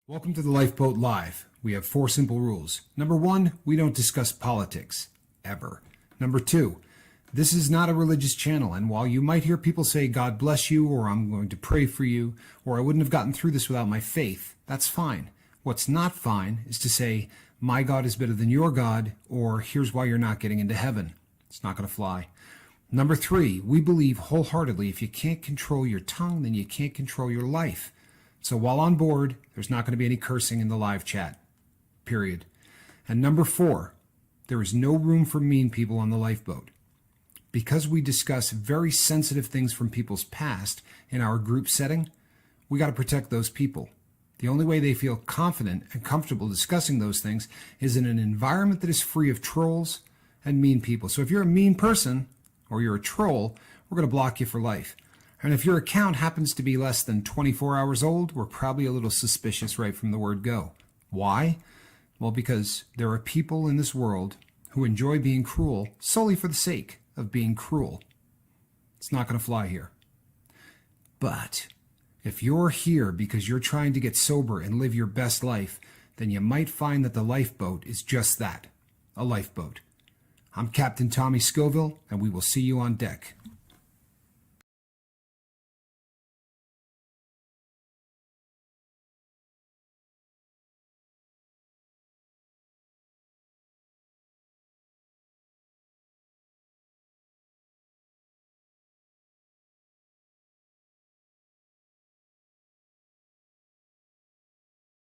Welcome to the Lifeboat Live. We have 4 simple rules. Number 1, we don't discuss politics, ever. Number 2, this is not a religious channel, and while you might hear people say, God bless you, or I'm going to pray for you, or I wouldn't have gotten through this without my faith, that's fine. What's not fine is to say, my God is better than your God, or here's why you're not getting into heaven. It's not going to fly. Number 3, we believe wholeheartedly if you can't control your tongue, then you can't control your life. So while on board, there's not going to be any cursing in the live chat, period. And number 4, there is no room for mean people on the lifeboat. Because we discuss very sensitive things from people's past in our group setting, we got to protect those people. The only way they feel confident and comfortable discussing those things is in an environment that is free of trolls and mean people. So if you're a mean person or you're a troll, we're going to block you for life. And if your account happens to be less than 24 hours old, we're probably a little suspicious right from the word go. Why? Well, because there are people in this world who enjoy being cruel solely for the sake of being cruel. It's not going to fly here. But if you're here because you're trying to get sober and live your best life, then you might find that the lifeboat is just that, a lifeboat. I'm Captain Tommy Scoville, and we will see you on deck.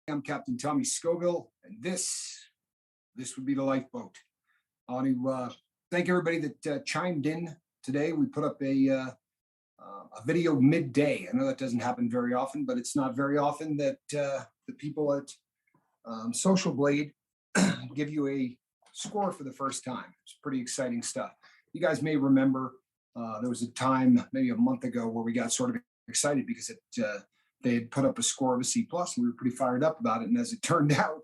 I'm Captain Tommy Scoville, and this would be the lifeboat. I want to thank everybody that chimed in today. We put up a video midday. I know that doesn't happen very often, but it's not very often that the people at Social Blade give you a score for the first time. It's pretty exciting stuff. You guys may remember there was a time maybe a month ago where we got sort of excited because they had put up a score of a C+, and we were pretty fired up about it. And as it turned out,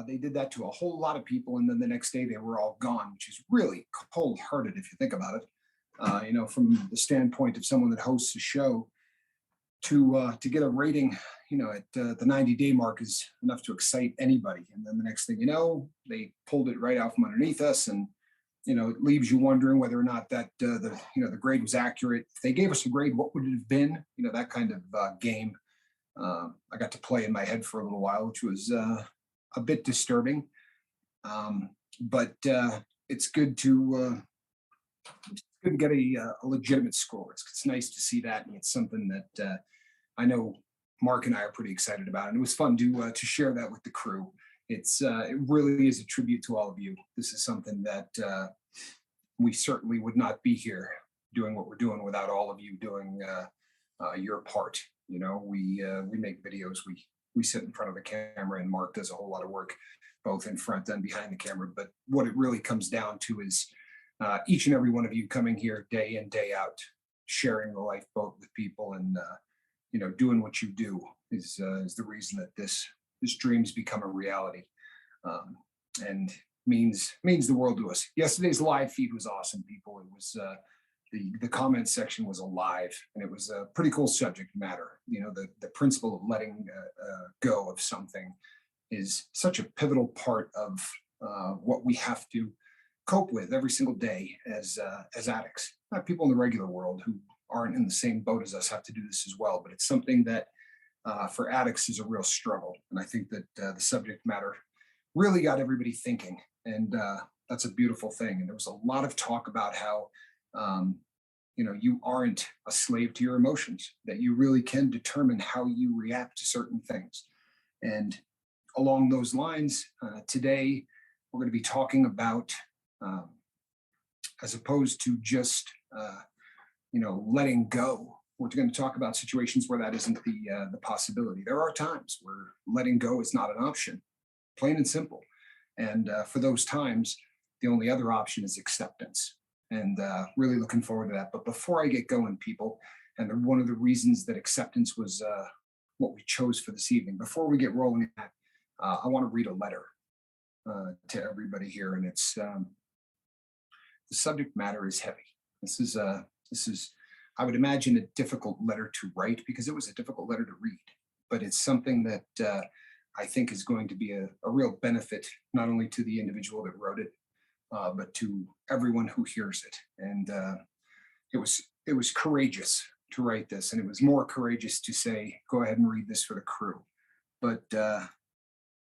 they did that to a whole lot of people, and then the next day they were all gone, which is really cold-hearted if you think about it. From the standpoint of someone that hosts a show, to get a rating, at the 90-day mark is enough to excite anybody. And then the next thing you know, they pulled it right out from underneath us, and it leaves you wondering whether or not that the grade was accurate. If they gave us a grade, what would it have been? That kind of game. I got to play in my head for a little while, which was a bit disturbing. But it's good to get a legitimate score. It's nice to see that, and it's something that I know Mark and I are pretty excited about, and it was fun to share that with the crew. It really is a tribute to all of you. This is something that we certainly would not be here doing what we're doing without all of you doing your part. We make videos. We sit in front of the camera, and Mark does a whole lot of work, both in front and behind the camera. But what it really comes down to is each and every one of you coming here day in, day out, sharing the lifeboat with people, and doing what you do is the reason that this dream's become a reality, and means the world to us. Yesterday's live feed was awesome, people. It was the comment section was alive, and it was a pretty cool subject matter. The principle of letting go of something is such a pivotal part of what we have to cope with every single day as addicts. Not people in the regular world who aren't in the same boat as us have to do this as well, but it's something that for addicts is a real struggle. And I think that the subject matter really got everybody thinking, and that's a beautiful thing. And there was a lot of talk about how you aren't a slave to your emotions, that you really can determine how you react to certain things. And along those lines, today we're going to be talking about, as opposed to just letting go, we're going to talk about situations where that isn't the possibility. There are times where letting go is not an option, plain and simple. And for those times, the only other option is acceptance. And really looking forward to that. But before I get going, people, and one of the reasons that acceptance was what we chose for this evening, before we get rolling, I want to read a letter to everybody here. And it's the subject matter is heavy. This is I would imagine a difficult letter to write, because it was a difficult letter to read, but it's something that I think is going to be a real benefit, not only to the individual that wrote it, but to everyone who hears it. And it was courageous to write this, and it was more courageous to say, "Go ahead and read this for the crew." But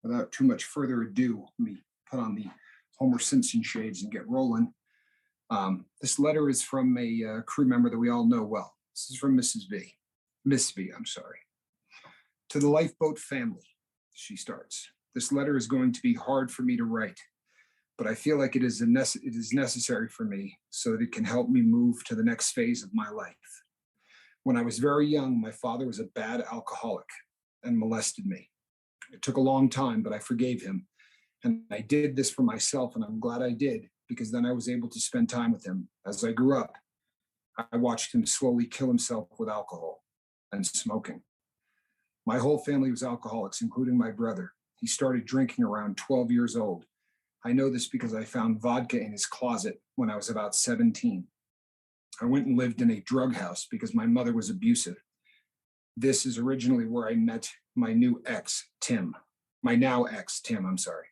without too much further ado, let me put on the Homer Simpson shades and get rolling. This letter is from a crew member that we all know well. This is from Mrs. V. Miss V, I'm sorry. To the lifeboat family, she starts. This letter is going to be hard for me to write, but I feel like it is necessary for me so that it can help me move to the next phase of my life. When I was very young, my father was a bad alcoholic and molested me. It took a long time, but I forgave him. And I did this for myself, and I'm glad I did, because then I was able to spend time with him. As I grew up, I watched him slowly kill himself with alcohol and smoking. My whole family was alcoholics, including my brother. He started drinking around 12 years old. I know this because I found vodka in his closet when I was about 17. I went and lived in a drug house because my mother was abusive. This is originally where I met my new ex, Tim. My now ex, Tim, I'm sorry.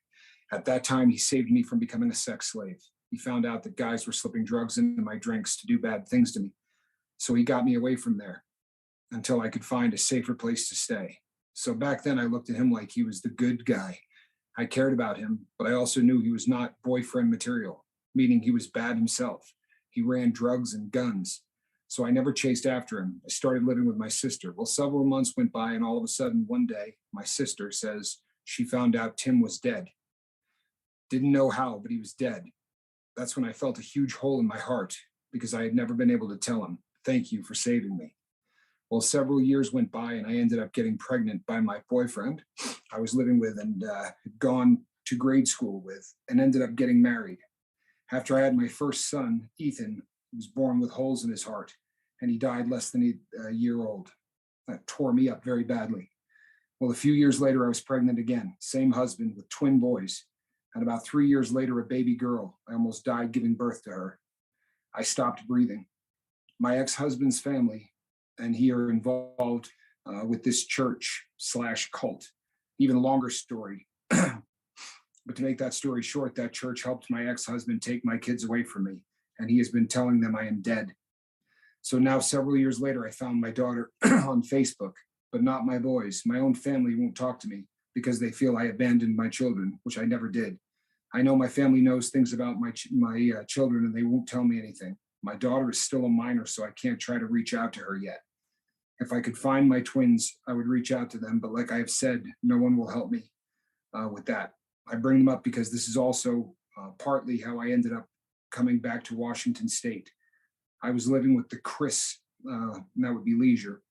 At that time, he saved me from becoming a sex slave. He found out that guys were slipping drugs into my drinks to do bad things to me. So he got me away from there until I could find a safer place to stay. So back then, I looked at him like he was the good guy. I cared about him, but I also knew he was not boyfriend material, meaning he was bad himself. He ran drugs and guns. So I never chased after him. I started living with my sister. Well, several months went by, and all of a sudden, one day, my sister says she found out Tim was dead. Didn't know how, but he was dead. That's when I felt a huge hole in my heart because I had never been able to tell him, "Thank you for saving me." Well, several years went by, and I ended up getting pregnant by my boyfriend I was living with and had gone to grade school with, and ended up getting married. After I had my first son, Ethan, he was born with holes in his heart, and he died less than a year old. That tore me up very badly. Well, a few years later, I was pregnant again, same husband with twin boys. And about 3 years later, a baby girl. I almost died giving birth to her. I stopped breathing. My ex-husband's family and he are involved with this church/cult. Even longer story. But to make that story short, that church helped my ex-husband take my kids away from me, and he has been telling them I am dead. So now, several years later, I found my daughter on Facebook, but not my boys. My own family won't talk to me because they feel I abandoned my children, which I never did. I know my family knows things about my children, and they won't tell me anything. My daughter is still a minor, so I can't try to reach out to her yet. If I could find my twins, I would reach out to them, but like I have said, no one will help me with that. I bring them up because this is also partly how I ended up coming back to Washington State. I was living with the Chris, and that would be Leisure.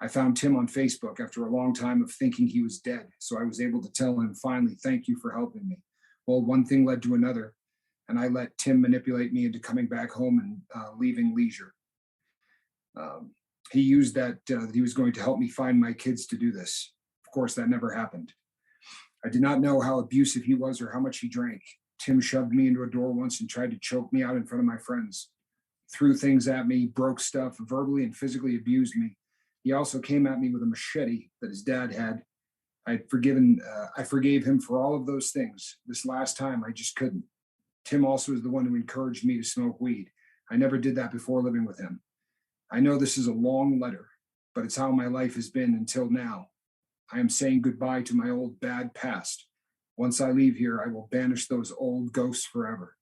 I found Tim on Facebook after a long time of thinking he was dead, so I was able to tell him finally, "Thank you for helping me." Well, one thing led to another, and I let Tim manipulate me into coming back home and leaving Leisure. He used that he was going to help me find my kids to do this. Of course, that never happened. I did not know how abusive he was or how much he drank. Tim shoved me into a door once and tried to choke me out in front of my friends. Threw things at me, broke stuff, verbally and physically abused me. He also came at me with a machete that his dad had. I forgave him for all of those things. This last time, I just couldn't. Tim also is the one who encouraged me to smoke weed. I never did that before living with him. I know this is a long letter, but it's how my life has been until now. I am saying goodbye to my old bad past. Once I leave here, I will banish those old ghosts forever.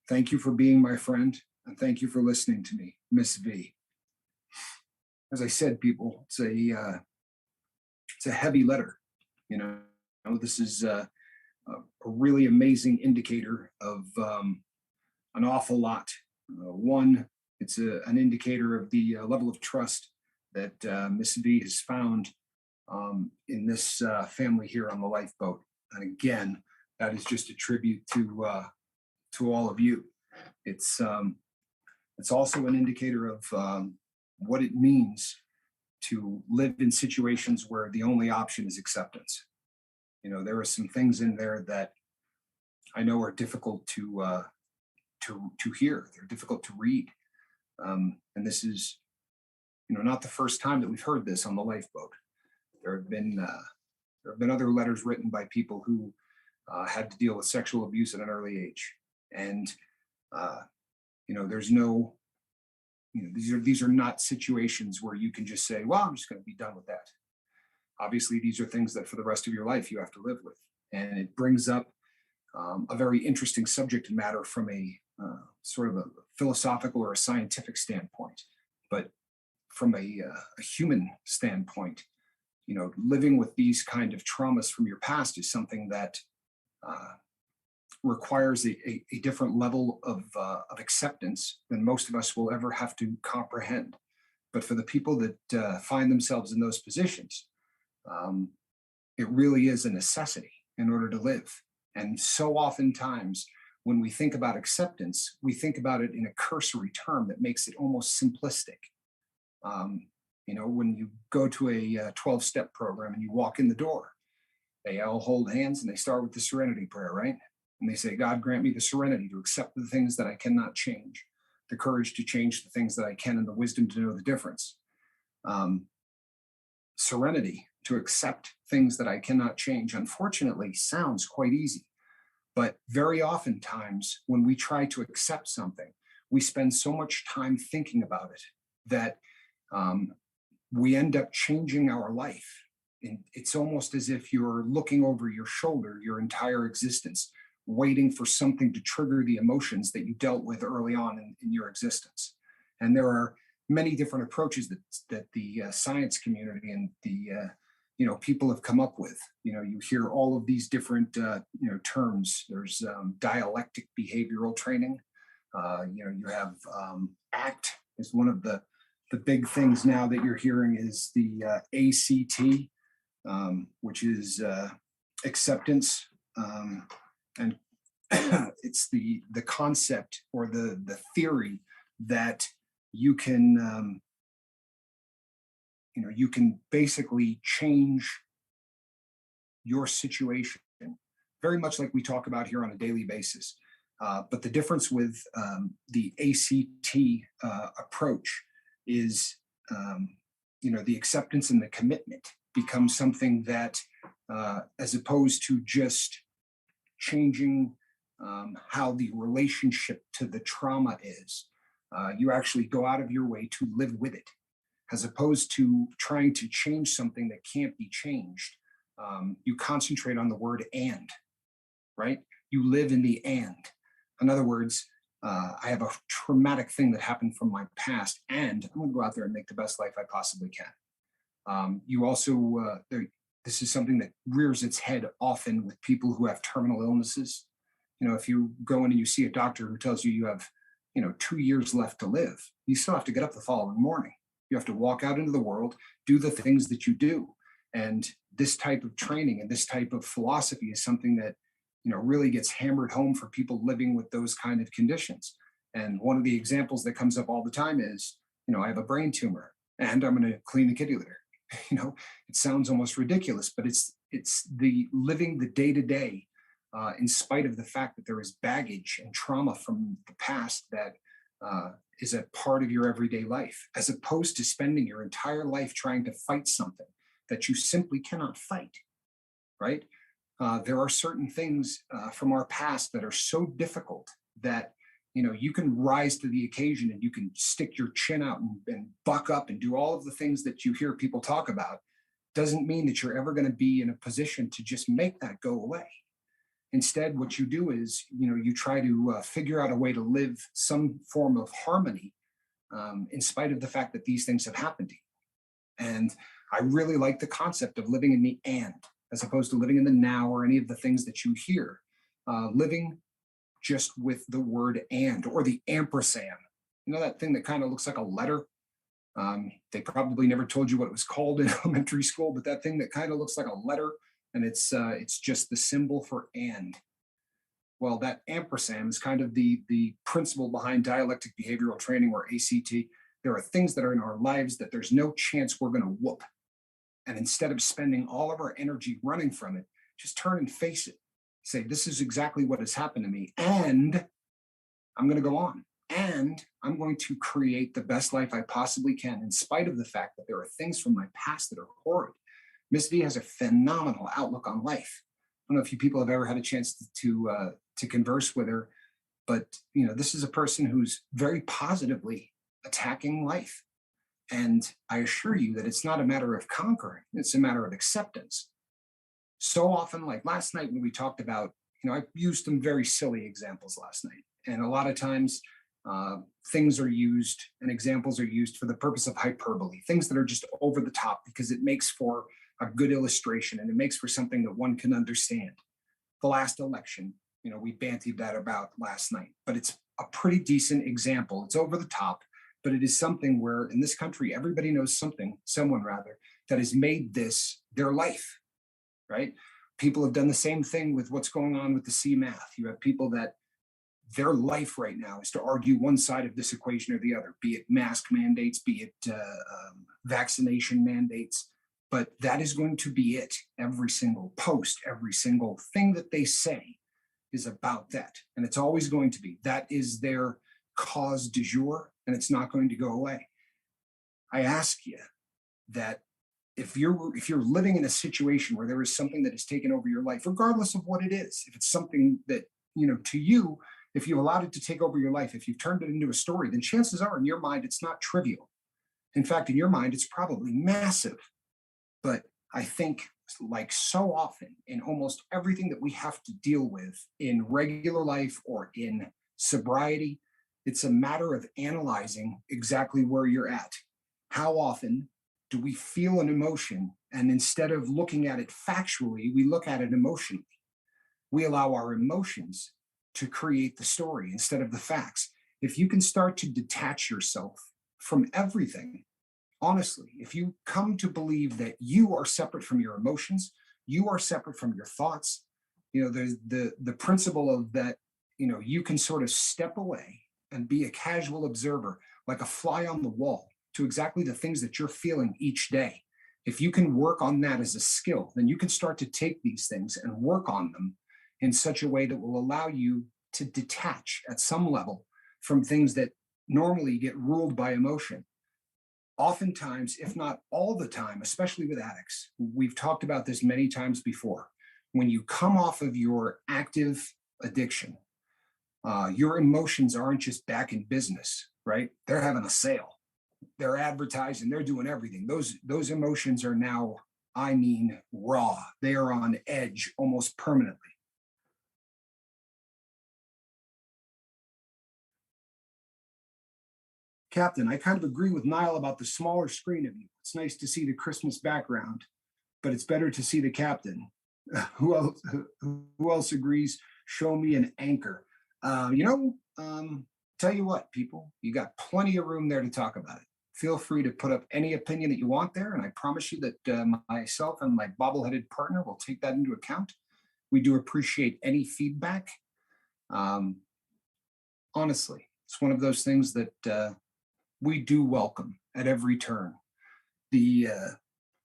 Thank you for being my friend, and thank you for listening to me, Miss V. As I said, people, it's a heavy letter. You know, this is a really amazing indicator of an awful lot. One, it's an indicator of the level of trust that Miss V has found in this family here on the lifeboat. And again, that is just a tribute to all of you. It's also an indicator of what it means to live in situations where the only option is acceptance. You know, there are some things in there that I know are difficult to hear. They're difficult to read, and this is, you know, not the first time that we've heard this on the lifeboat. There have been There have been other letters written by people who had to deal with sexual abuse at an early age. And, uh, there's no, these are not situations where you can just say, well, I'm just going to be done with that. Obviously, these are things that for the rest of your life you have to live with. And it brings up a very interesting subject matter from a sort of a philosophical or a scientific standpoint. But from a human standpoint, living with these kind of traumas from your past is something that requires a different level of acceptance than most of us will ever have to comprehend. But for the people that find themselves in those positions, um, it really is a necessity in order to live. And so oftentimes, when we think about acceptance, we think about it in a cursory term that makes it almost simplistic. Um, when you go to a 12-step program and you walk in the door, they all hold hands and they start with the serenity prayer, right? And they say, God, grant me the serenity to accept the things that I cannot change, the courage to change the things that I can, and the wisdom to know the difference. Um, Serenity to accept things that I cannot change, unfortunately, sounds quite easy. But very oftentimes, when we try to accept something, we spend so much time thinking about it that um, we end up changing our life. And it's almost as if you're looking over your shoulder your entire existence, waiting for something to trigger the emotions that you dealt with early on in your existence. And there are many different approaches that the science community and the people have come up with. You hear all of these different terms. There's dialectic behavioral training. You have ACT is one of the big things now that you're hearing is the ACT, which is acceptance, and it's the concept or the theory that you can you can basically change your situation very much like we talk about here on a daily basis. But the difference with the ACT approach is, the acceptance and the commitment becomes something that, as opposed to just changing how the relationship to the trauma is, you actually go out of your way to live with it, as opposed to trying to change something that can't be changed. You concentrate on the word and, right? You live in the and. In other words, I have a traumatic thing that happened from my past, and I'm going to go out there and make the best life I possibly can. You also, this is something that rears its head often with people who have terminal illnesses. If you go in and you see a doctor who tells you you have, 2 years left to live, you still have to get up the following morning. You have to walk out into the world, do the things that you do. And this type of training and this type of philosophy is something that, really gets hammered home for people living with those kind of conditions. And one of the examples that comes up all the time is, I have a brain tumor and I'm going to clean the kitty litter. It sounds almost ridiculous, but it's the living the day to day, in spite of the fact that there is baggage and trauma from the past that is a part of your everyday life, as opposed to spending your entire life trying to fight something that you simply cannot fight, right? There are certain things from our past that are so difficult that you can rise to the occasion and you can stick your chin out and buck up and do all of the things that you hear people talk about. Doesn't mean that you're ever going to be in a position to just make that go away. Instead, what you do is, you try to figure out a way to live some form of harmony, in spite of the fact that these things have happened to you. And I really like the concept of living in the and, as opposed to living in the now or any of the things that you hear. Living just with the word and, or the ampersand. That thing that kind of looks like a letter. They probably never told you what it was called in elementary school, but that thing that kind of looks like a letter, and it's just the symbol for and. Well, that ampersand is kind of the principle behind dialectic behavioral training, or ACT. There are things that are in our lives that there's no chance we're going to whoop. And instead of spending all of our energy running from it, just turn and face it. Say, this is exactly what has happened to me. And I'm going to go on. And I'm going to create the best life I possibly can, in spite of the fact that there are things from my past that are horrid. Miss V has a phenomenal outlook on life. I don't know if you people have ever had a chance to converse with her, but this is a person who's very positively attacking life. And I assure you that it's not a matter of conquering, it's a matter of acceptance. So often, like last night when we talked about, I used some very silly examples last night. And a lot of times, uh, things are used and examples are used for the purpose of hyperbole, things that are just over the top because it makes for a good illustration and it makes for something that one can understand. The last election, we bantied that about last night, but it's a pretty decent example. It's over the top, but it is something where in this country, everybody knows someone rather, that has made this their life, right? People have done the same thing with what's going on with the C math. You have people that their life right now is to argue one side of this equation or the other, be it mask mandates, be it vaccination mandates. But that is going to be it. Every single post, every single thing that they say is about that. And it's always going to be. That is their cause du jour, and it's not going to go away. I ask you that if you're living in a situation where there is something that has taken over your life, regardless of what it is, if it's something that, to you, if you've allowed it to take over your life, if you've turned it into a story, then chances are in your mind, it's not trivial. In fact, in your mind, it's probably massive. But I think, like so often in almost everything that we have to deal with in regular life or in sobriety, it's a matter of analyzing exactly where you're at. How often do we feel an emotion, and instead of looking at it factually, we look at it emotionally? We allow our emotions to create the story instead of the facts. If you can start to detach yourself from everything, honestly, if you come to believe that you are separate from your emotions, you are separate from your thoughts, there's the principle of that, you can sort of step away and be a casual observer, like a fly on the wall, to exactly the things that you're feeling each day. If you can work on that as a skill, then you can start to take these things and work on them in such a way that will allow you to detach at some level from things that normally get ruled by emotion. Oftentimes, if not all the time, especially with addicts, we've talked about this many times before. When you come off of your active addiction, your emotions aren't just back in business, right? They're having a sale. They're advertising. They're doing everything. Those emotions are now, I mean, raw. They are on edge almost permanently. Captain, I kind of agree with Niall about the smaller screen of you. It's nice to see the Christmas background, but it's better to see the captain. Who else agrees? Show me an anchor. Tell you what, people, you got plenty of room there to talk about it. Feel free to put up any opinion that you want there, and I promise you that myself and my bobble-headed partner will take that into account. We do appreciate any feedback. Um, Honestly, it's one of those things that we do welcome at every turn. The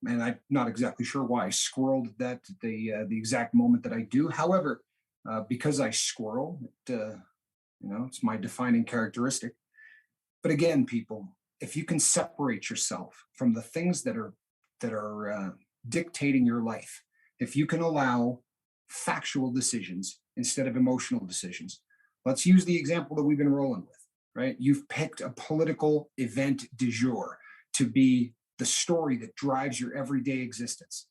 And I'm not exactly sure why I squirreled that at the exact moment that I do. However, because I squirrel, it's my defining characteristic. But again, people, if you can separate yourself from the things that are dictating your life, if you can allow factual decisions instead of emotional decisions, let's use the example that we've been rolling with, right? You've picked a political event du jour to be the story that drives your everyday existence.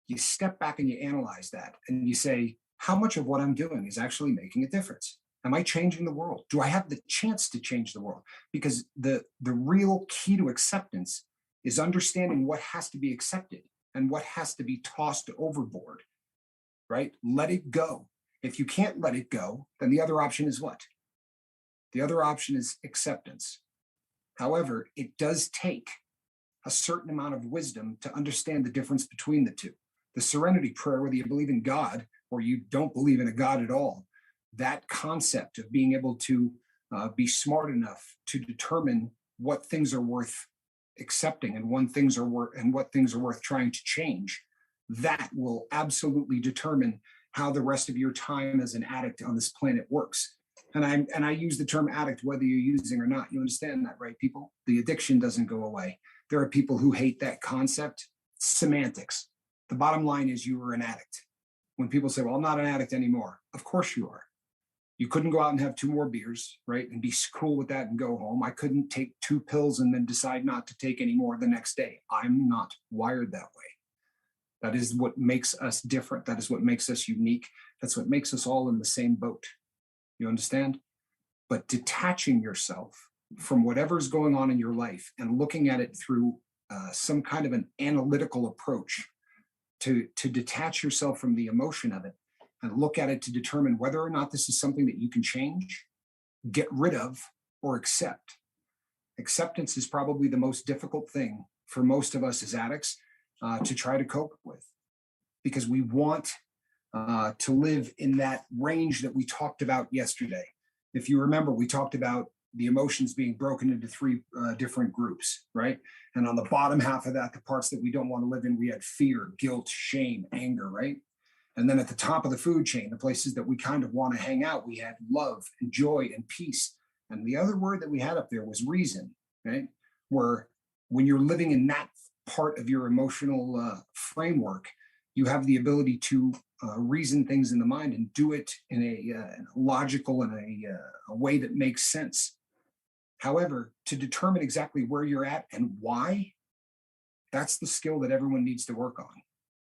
You step back and you analyze that and you say, how much of what I'm doing is actually making a difference? Am I changing the world? Do I have the chance to change the world? Because the real key to acceptance is understanding what has to be accepted and what has to be tossed overboard, right? Let it go. If you can't let it go, then the other option is what? The other option is acceptance. However, it does take a certain amount of wisdom to understand the difference between the two. The serenity prayer, whether you believe in God or you don't believe in a God at all, that concept of being able to be smart enough to determine what things are worth accepting and what things are worth trying to change, that will absolutely determine how the rest of your time as an addict on this planet works. And I use the term addict whether you're using or not. You understand that, right, people? The addiction doesn't go away. There are people who hate that concept. Semantics. The bottom line is you were an addict. When people say, well, I'm not an addict anymore, of course you are. You couldn't go out and have two more beers, right? And be cool with that and go home. I couldn't take two pills and then decide not to take any more the next day. I'm not wired that way. That is what makes us different. That is what makes us unique. That's what makes us all in the same boat. You understand? But detaching yourself from whatever's going on in your life and looking at it through some kind of an analytical approach to detach yourself from the emotion of it and look at it to determine whether or not this is something that you can change, get rid of, or accept. Acceptance is probably the most difficult thing for most of us as addicts to try to cope with, because we want to live in that range that we talked about yesterday. If you remember, we talked about the emotions being broken into three different groups, right? And on the bottom half of that, the parts that we don't want to live in, we had fear, guilt, shame, anger, right? And then at the top of the food chain, the places that we kind of want to hang out, we had love and joy and peace. And the other word that we had up there was reason, right? Where when you're living in that part of your emotional framework, you have the ability to reason things in the mind and do it in a logical and a way that makes sense. However, to determine exactly where you're at and why, that's the skill that everyone needs to work on.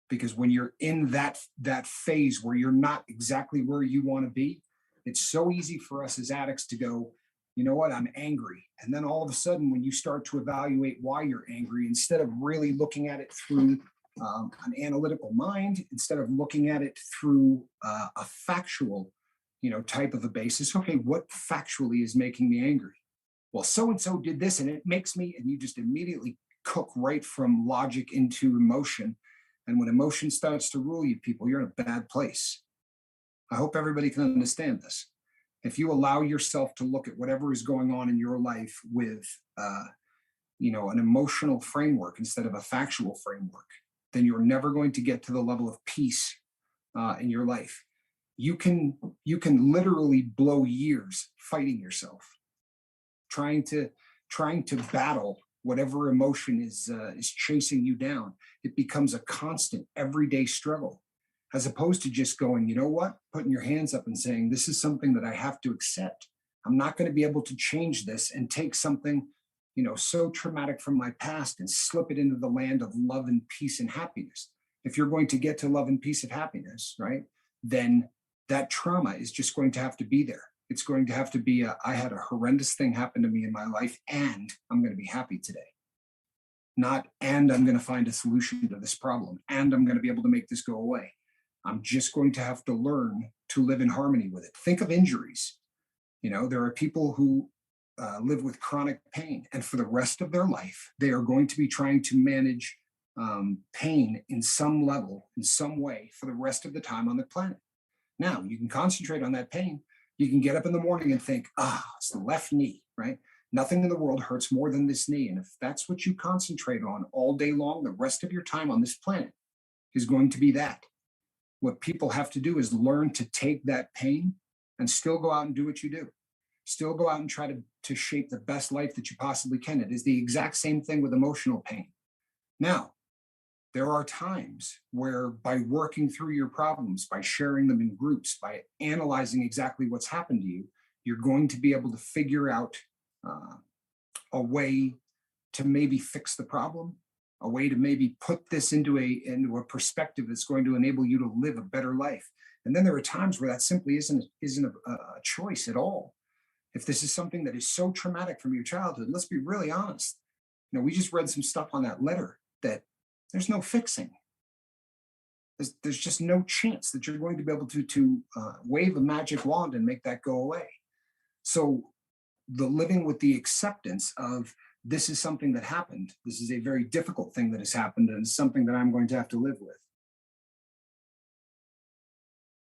Because when you're in that phase where you're not exactly where you want to be, it's so easy for us as addicts to go, you know what, I'm angry. And then all of a sudden, when you start to evaluate why you're angry, instead of really looking at it through an analytical mind, instead of looking at it through a factual, type of a basis, okay, what factually is making me angry? Well, so-and-so did this and it makes me, and you just immediately cook right from logic into emotion. And when emotion starts to rule you, people, you're in a bad place. I hope everybody can understand this. If you allow yourself to look at whatever is going on in your life with, an emotional framework instead of a factual framework, then you're never going to get to the level of peace in your life. You can literally blow years fighting yourself, trying to battle whatever emotion is chasing you down. It becomes a constant everyday struggle, as opposed to just going, you know what, putting your hands up and saying, this is something that I have to accept. I'm not going to be able to change this and take something, so traumatic from my past and slip it into the land of love and peace and happiness. If you're going to get to love and peace and happiness, right, then that trauma is just going to have to be there. It's going to have to be I had a horrendous thing happen to me in my life and I'm going to be happy today. Not, and I'm going to find a solution to this problem and I'm going to be able to make this go away. I'm just going to have to learn to live in harmony with it. Think of injuries. There are people who live with chronic pain, and for the rest of their life, they are going to be trying to manage pain in some level, in some way, for the rest of the time on the planet. Now, you can concentrate on that pain. You can get up in the morning and think, it's the left knee, right? Nothing in the world hurts more than this knee. And if that's what you concentrate on all day long, the rest of your time on this planet is going to be that. What people have to do is learn to take that pain and still go out and do what you do. Still go out and try to shape the best life that you possibly can. It is the exact same thing with emotional pain. Now, there are times where by working through your problems, by sharing them in groups, by analyzing exactly what's happened to you, you're going to be able to figure out a way to maybe fix the problem, a way to maybe put this into a perspective that's going to enable you to live a better life. And then there are times where that simply isn't a choice at all. If this is something that is so traumatic from your childhood, let's be really honest. We just read some stuff on that letter that there's no fixing. There's just no chance that you're going to be able to wave a magic wand and make that go away. So the living with the acceptance of this is something that happened. This is a very difficult thing that has happened and something that I'm going to have to live with.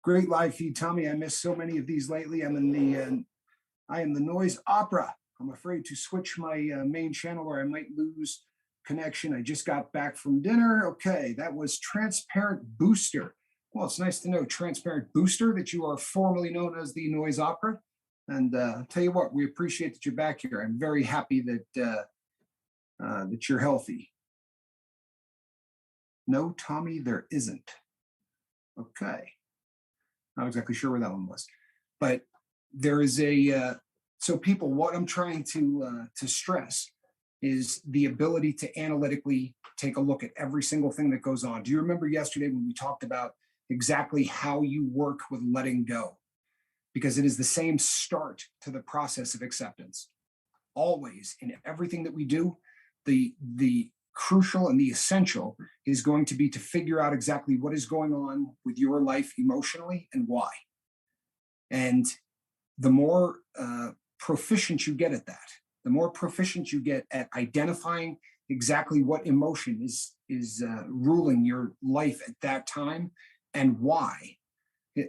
Great live feed, Tommy. I missed so many of these lately. I am the noise opera. I'm afraid to switch my main channel or I might lose connection. I just got back from dinner. Okay, that was Transparent Booster. Well, it's nice to know, Transparent Booster, that you are formerly known as the Noise Opera. And tell you what, we appreciate that you're back here. I'm very happy that you're healthy. No, Tommy, there isn't. Okay. Not exactly sure where that one was, but there is so people, what I'm trying to stress is the ability to analytically take a look at every single thing that goes on. Do you remember yesterday when we talked about exactly how you work with letting go? Because it is the same start to the process of acceptance. Always in everything that we do, the crucial and the essential is going to be to figure out exactly what is going on with your life emotionally and why. And the more proficient you get at that, the more proficient you get at identifying exactly what emotion is ruling your life at that time and why.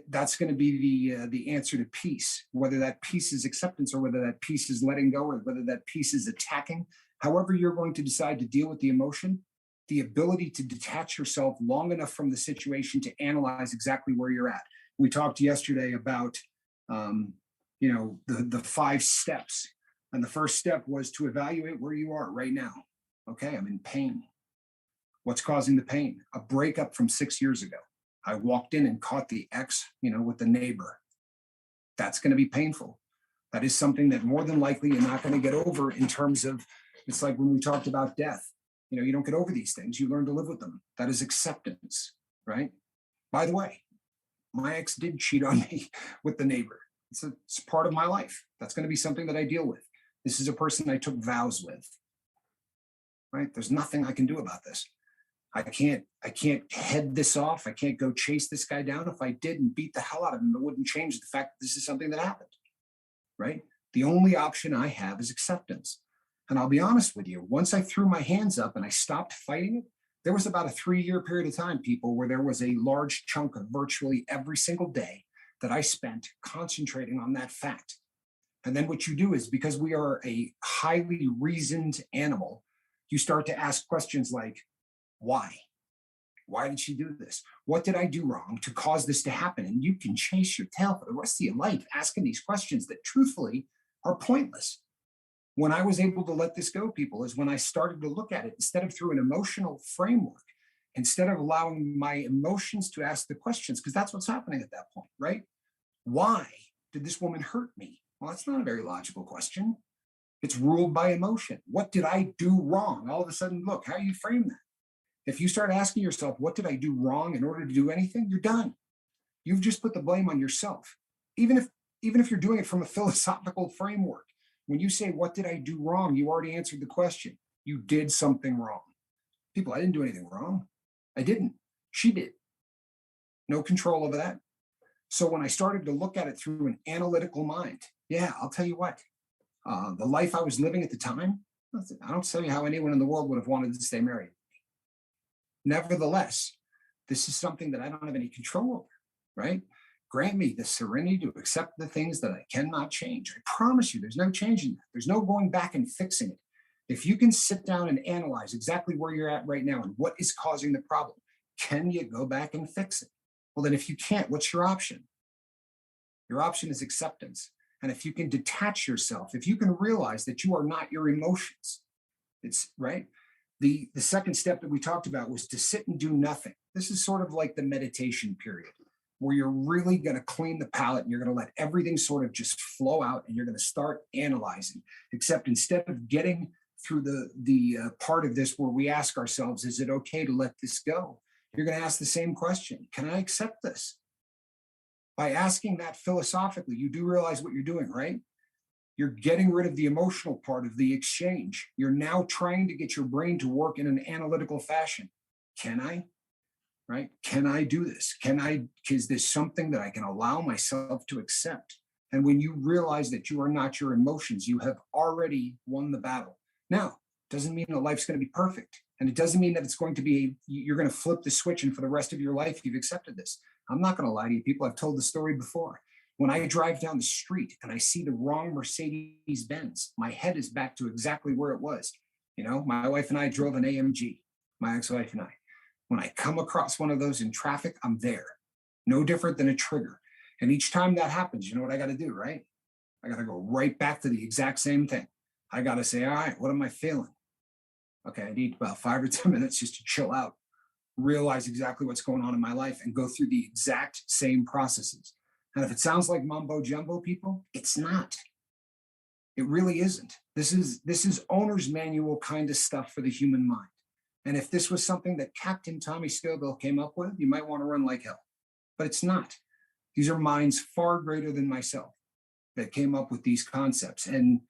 That's going to be the answer to peace. Whether that peace is acceptance, or whether that peace is letting go, or whether that peace is attacking. However, you're going to decide to deal with the emotion. The ability to detach yourself long enough from the situation to analyze exactly where you're at. We talked yesterday about the 5 steps. And the first step was to evaluate where you are right now. Okay, I'm in pain. What's causing the pain? A breakup from 6 years ago. I walked in and caught the ex, with the neighbor. That's going to be painful. That is something that more than likely you're not going to get over, in terms of, it's like when we talked about death. You don't get over these things. You learn to live with them. That is acceptance, right? By the way, my ex did cheat on me with the neighbor. It's part of my life. That's going to be something that I deal with. This is a person I took vows with, right? There's nothing I can do about this. I can't head this off. I can't go chase this guy down. If I did and beat the hell out of him, it wouldn't change the fact that this is something that happened, right? The only option I have is acceptance. And I'll be honest with you, once I threw my hands up and I stopped fighting it, there was about a 3-year period of time, people, where there was a large chunk of virtually every single day that I spent concentrating on that fact. And then what you do is, because we are a highly reasoned animal, you start to ask questions like, why? Why did she do this? What did I do wrong to cause this to happen? And you can chase your tail for the rest of your life asking these questions that truthfully are pointless. When I was able to let this go, people, is when I started to look at it instead of through an emotional framework, instead of allowing my emotions to ask the questions, because that's what's happening at that point, right? Why did this woman hurt me? Well, that's not a very logical question. It's ruled by emotion. What did I do wrong? All of a sudden, look, how you frame that. If you start asking yourself, what did I do wrong in order to do anything? You're done. You've just put the blame on yourself. Even if you're doing it from a philosophical framework, when you say, what did I do wrong? You already answered the question. You did something wrong. People, I didn't do anything wrong. I didn't. She did. No control over that. So when I started to look at it through an analytical mind, yeah, I'll tell you what, the life I was living at the time, I don't tell you how anyone in the world would have wanted to stay married. Nevertheless, this is something that I don't have any control over, right? Grant me the serenity to accept the things that I cannot change. I promise you, there's no changing that. There's no going back and fixing it. If you can sit down and analyze exactly where you're at right now and what is causing the problem, can you go back and fix it? Well, then if you can't, what's your option? Your option is acceptance. And if you can detach yourself, if you can realize that you are not your emotions, it's right. The second step that we talked about was to sit and do nothing. This is sort of like the meditation period, where you're really going to clean the palate and you're going to let everything sort of just flow out, and you're going to start analyzing. Except instead of getting through the part of this where we ask ourselves, is it okay to let this go? You're going to ask the same question. Can I accept this? By asking that philosophically, you do realize what you're doing, right? You're getting rid of the emotional part of the exchange. You're now trying to get your brain to work in an analytical fashion. Can I? Right? Can I do this? Is this something that I can allow myself to accept? And when you realize that you are not your emotions, you have already won the battle. Now, doesn't mean that life's going to be perfect. And it doesn't mean that it's going to be, you're going to flip the switch and for the rest of your life, you've accepted this. I'm not going to lie to you, people. I've told the story before. When I drive down the street and I see the wrong Mercedes Benz, my head is back to exactly where it was. My wife and I drove an AMG, my ex-wife and I. When I come across one of those in traffic, I'm there. No different than a trigger. And each time that happens, you know what I got to do, right? I got to go right back to the exact same thing. I got to say, all right, what am I feeling? Okay, I need about 5 or 10 minutes just to chill out. realize exactly what's going on in my life and go through the exact same processes. And if it sounds like mumbo jumbo, people, it's not. It really isn't. This is owner's manual kind of stuff for the human mind. And if this was something that Captain Tommy Scoville came up with, you might want to run like hell. But it's not. These are minds far greater than myself that came up with these concepts. And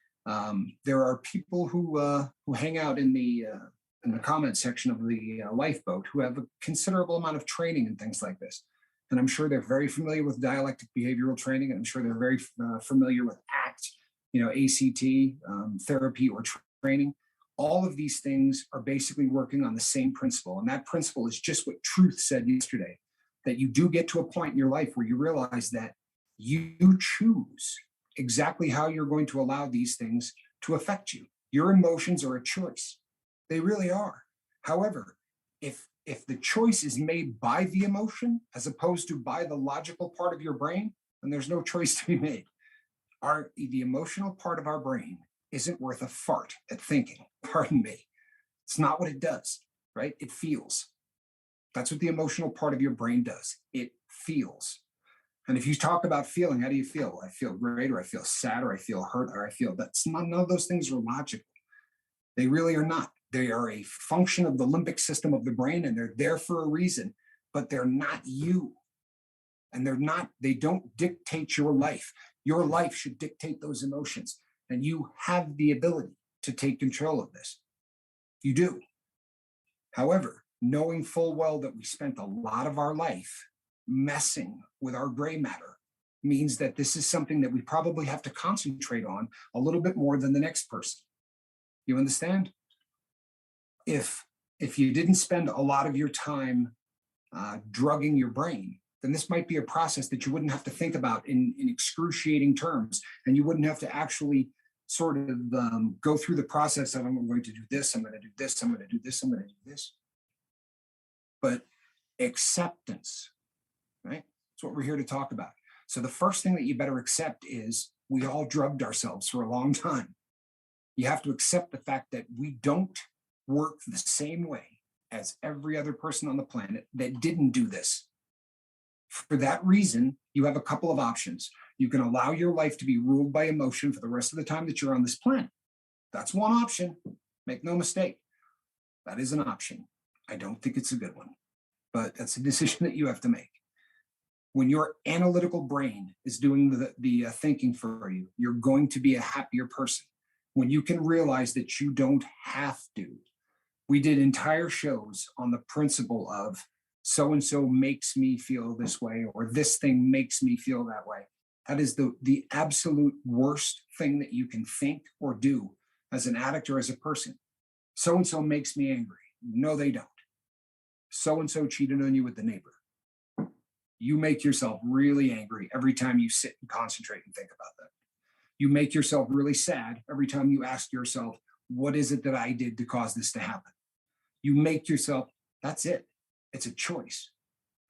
there are people who hang out in the comment section of the lifeboat who have a considerable amount of training and things like this. And I'm sure they're very familiar with dialectic behavioral training, and I'm sure they're very familiar with ACT, ACT, therapy or training. All of these things are basically working on the same principle. And that principle is just what Truth said yesterday, that you do get to a point in your life where you realize that you choose exactly how you're going to allow these things to affect you. Your emotions are a choice. They really are. However, if the choice is made by the emotion as opposed to by the logical part of your brain, then there's no choice to be made. The emotional part of our brain isn't worth a fart at thinking. Pardon me. It's not what it does, right? It feels. That's what the emotional part of your brain does. It feels. And if you talk about feeling, how do you feel? I feel great, or I feel sad, or I feel hurt, or I feel none of those things are logical. They really are not. They are a function of the limbic system of the brain, and they're there for a reason, but they're not you. And they don't dictate your life. Your life should dictate those emotions. And you have the ability to take control of this. You do. However, knowing full well that we spent a lot of our life messing with our gray matter means that this is something that we probably have to concentrate on a little bit more than the next person. You understand? If you didn't spend a lot of your time drugging your brain, then this might be a process that you wouldn't have to think about in excruciating terms, and you wouldn't have to actually sort of go through the process of, I'm going to do this, I'm going to do this, I'm going to do this, I'm going to do this. But acceptance, right? That's what we're here to talk about. So the first thing that you better accept is we all drugged ourselves for a long time. You have to accept the fact that we don't work the same way as every other person on the planet that didn't do this. For that reason, you have a couple of options. You can allow your life to be ruled by emotion for the rest of the time that you're on this planet. That's one option. Make no mistake. That is an option. I don't think it's a good one, but that's a decision that you have to make. When your analytical brain is doing the thinking for you, you're going to be a happier person. When you can realize that you don't have to. We did entire shows on the principle of so-and-so makes me feel this way, or this thing makes me feel that way. That is the absolute worst thing that you can think or do as an addict or as a person. So-and-so makes me angry. No, they don't. So-and-so cheated on you with the neighbor. You make yourself really angry every time you sit and concentrate and think about that. You make yourself really sad every time you ask yourself, what is it that I did to cause this to happen? You make yourself, that's it. It's a choice.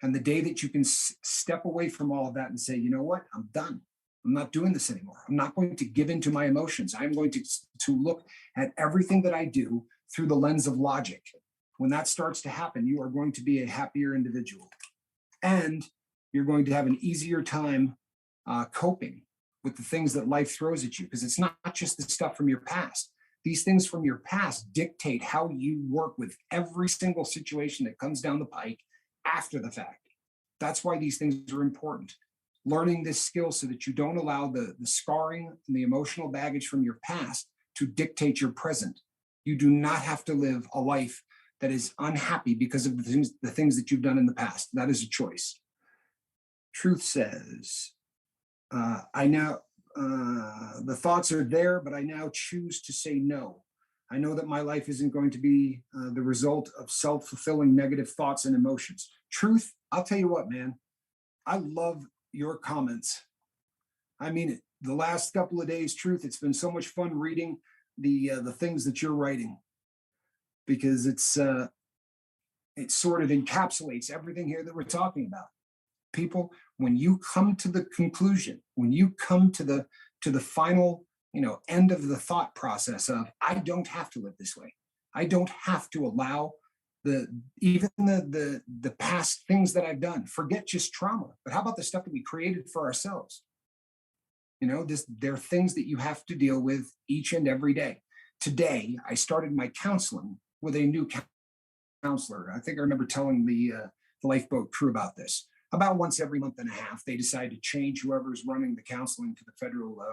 And the day that you can step away from all of that and say, you know what, I'm done. I'm not doing this anymore. I'm not going to give in to my emotions. I'm going to look at everything that I do through the lens of logic. When that starts to happen, you are going to be a happier individual. And you're going to have an easier time coping with the things that life throws at you, because it's not just the stuff from your past. These things from your past dictate how you work with every single situation that comes down the pike after the fact. That's why these things are important. Learning this skill so that you don't allow the scarring and the emotional baggage from your past to dictate your present. You do not have to live a life that is unhappy because of the things that you've done in the past. That is a choice. Truth says, the thoughts are there, but I now choose to say no. I know that my life isn't going to be the result of self-fulfilling negative thoughts and emotions. Truth, I'll tell you what, man, I love your comments. I mean it. The last couple of days, Truth, it's been so much fun reading the things that you're writing, because it sort of encapsulates everything here that we're talking about. People, when you come to the conclusion, when you come to the final, end of the thought process of, I don't have to live this way. I don't have to allow the even the past things that I've done. Forget just trauma, but how about the stuff that we created for ourselves? There are things that you have to deal with each and every day. Today, I started my counseling with a new counselor. I think I remember telling the lifeboat crew about this. About once every month and a half, they decide to change whoever's running the counseling to the federal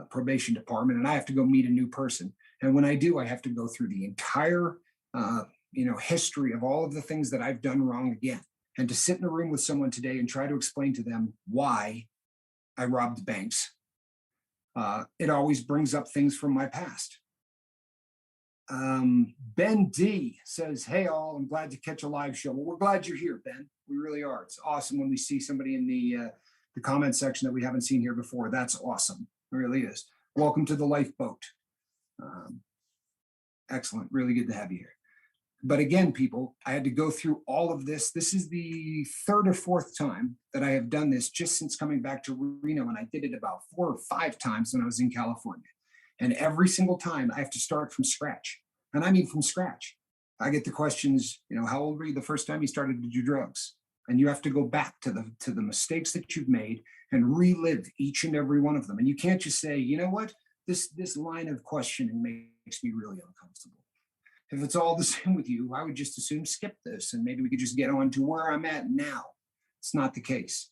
probation department, and I have to go meet a new person. And when I do, I have to go through the entire history of all of the things that I've done wrong again, and to sit in a room with someone today and try to explain to them why I robbed banks. It always brings up things from my past. Ben D says, "Hey all, I'm glad to catch a live show." Well, we're glad you're here, Ben. We really are. It's awesome when we see somebody in the comment section that we haven't seen here before. That's awesome. It really is. Welcome to the lifeboat. Excellent. Really good to have you here. But again, people, I had to go through all of this. This is the third or fourth time that I have done this just since coming back to Reno, and I did it about 4 or 5 times when I was in California. And every single time I have to start from scratch. And I mean from scratch. I get the questions, how old were you the first time you started to do drugs? And you have to go back to the mistakes that you've made and relive each and every one of them. And you can't just say, you know what, this line of questioning makes me really uncomfortable. If it's all the same with you, I would just assume skip this and maybe we could just get on to where I'm at now. It's not the case.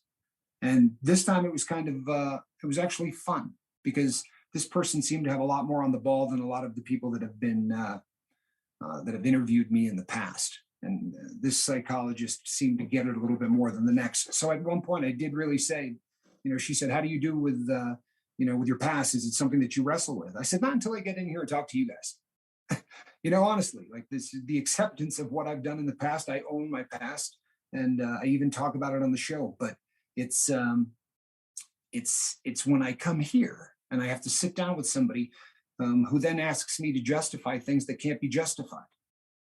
And this time it was it was actually fun because this person seemed to have a lot more on the ball than a lot of the people that have been that have interviewed me in the past. And this psychologist seemed to get it a little bit more than the next. So at one point I did really say, she said, "How do you do with with your past? Is it something that you wrestle with?" I said, "Not until I get in here and talk to you guys." Honestly, like this is the acceptance of what I've done in the past. I own my past, and I even talk about it on the show. But it's when I come here and I have to sit down with somebody who then asks me to justify things that can't be justified,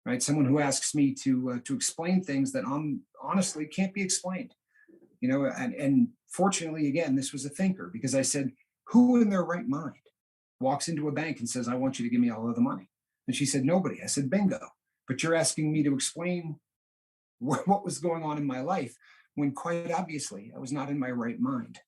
right? Someone who asks me to explain things that honestly can't be explained, And fortunately, again, this was a thinker because I said, "Who in their right mind walks into a bank and says, 'I want you to give me all of the money'?" And she said, "Nobody." I said, "Bingo. But you're asking me to explain what was going on in my life when quite obviously I was not in my right mind."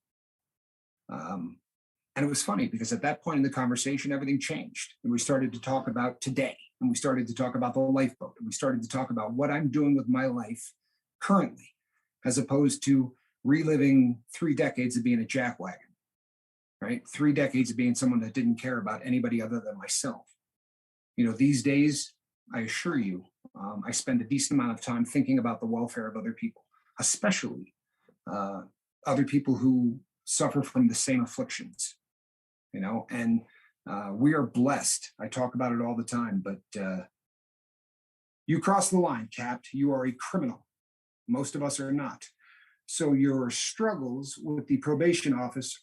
And it was funny because at that point in the conversation, everything changed. And we started to talk about today, and we started to talk about the lifeboat, and we started to talk about what I'm doing with my life currently, as opposed to reliving 3 decades of being a jackwagon, right? 3 decades of being someone that didn't care about anybody other than myself. These days, I assure you, I spend a decent amount of time thinking about the welfare of other people, especially other people who suffer from the same afflictions, and we are blessed. I talk about it all the time, but you cross the line, Capt. You are a criminal. Most of us are not. So your struggles with the probation office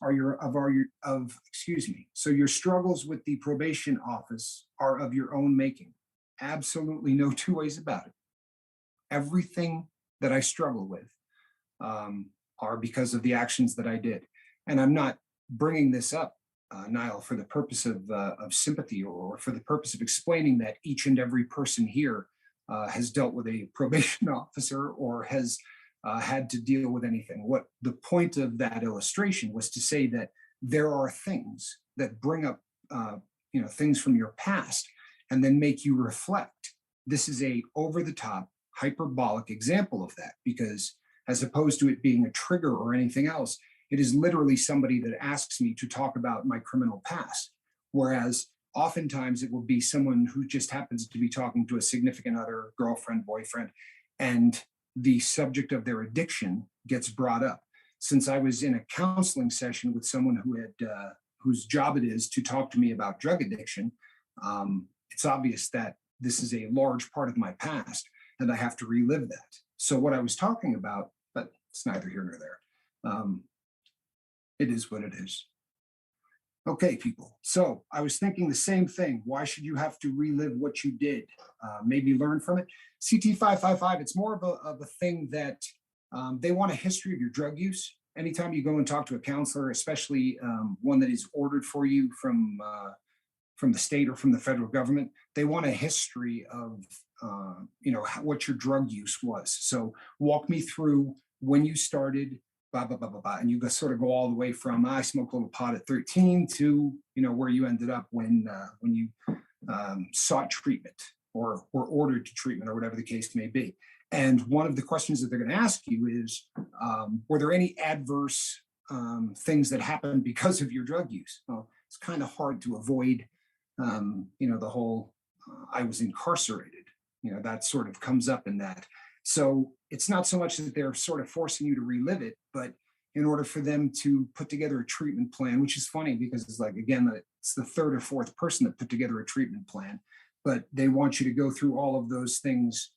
So your struggles with the probation office are of your own making. Absolutely no two ways about it. Everything that I struggle with are because of the actions that I did. And I'm not bringing this up, Niall, for the purpose of sympathy or for the purpose of explaining that each and every person here has dealt with a probation officer or has had to deal with anything. What the point of that illustration was to say that there are things that bring up, things from your past and then make you reflect. This is a over-the-top, hyperbolic example of that because as opposed to it being a trigger or anything else, it is literally somebody that asks me to talk about my criminal past. Whereas oftentimes it will be someone who just happens to be talking to a significant other, girlfriend, boyfriend, and the subject of their addiction gets brought up. Since I was in a counseling session with someone whose job it is to talk to me about drug addiction, it's obvious that this is a large part of my past and I have to relive that. So what I was talking about, but it's neither here nor there. It is what it is. Okay, people. So I was thinking the same thing. Why should you have to relive what you did? Maybe learn from it. CT555, it's more of a thing that they want a history of your drug use. Anytime you go and talk to a counselor, especially one that is ordered for you from the state or from the federal government, they want a history of what your drug use was. So walk me through when you started, blah, blah, blah, blah, blah. And you sort of go all the way from I smoked a little pot at 13 to, where you ended up when you sought treatment or ordered to treatment or whatever the case may be. And one of the questions that they're going to ask you is, were there any adverse things that happened because of your drug use? Well, it's kind of hard to avoid, the whole I was incarcerated, that sort of comes up in that. So it's not so much that they're sort of forcing you to relive it, but in order for them to put together a treatment plan, which is funny because it's like, again, it's the third or fourth person that put together a treatment plan, but they want you to go through all of those things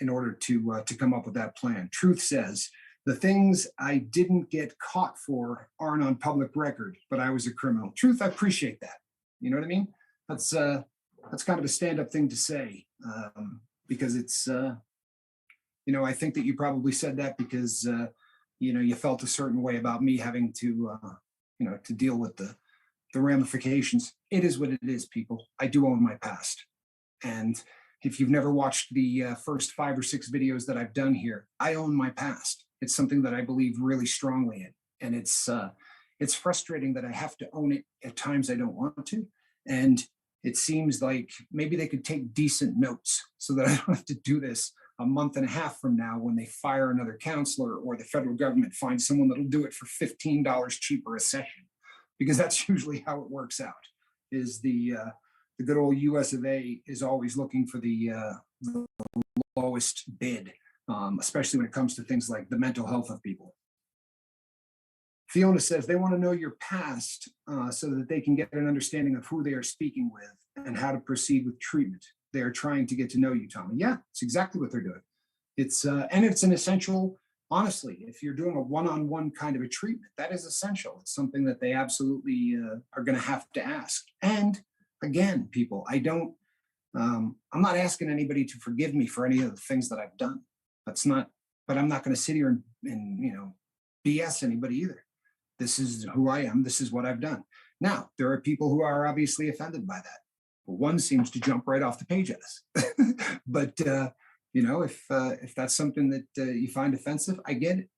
in order to come up with that plan. Truth says, the things I didn't get caught for aren't on public record, but I was a criminal. Truth, I appreciate that. You know what I mean? That's kind of a stand-up thing to say because it's, I think that you probably said that because, you felt a certain way about me having to, to deal with the ramifications. It is what it is, people. I do own my past. And if you've never watched the first 5 or 6 videos that I've done here, I own my past. It's something that I believe really strongly in. And it's frustrating that I have to own it at times I don't want to. And it seems like maybe they could take decent notes so that I don't have to do this a month and a half from now when they fire another counselor or the federal government finds someone that'll do it for $15 cheaper a session, because that's usually how it works out. Is the good old US of A is always looking for the lowest bid, especially when it comes to things like the mental health of people. Fiona says they want to know your past so that they can get an understanding of who they are speaking with and how to proceed with treatment. They are trying to get to know you, Tommy. Yeah, it's exactly what they're doing. It's and it's an essential, honestly, if you're doing a one-on-one kind of a treatment, that is essential. It's something that they absolutely are going to have to ask. And again, people, I'm not asking anybody to forgive me for any of the things that I've done. But I'm not going to sit here and BS anybody either. This is who I am. This is what I've done. Now, there are people who are obviously offended by that. But one seems to jump right off the page at us. But, if that's something that you find offensive, I get it.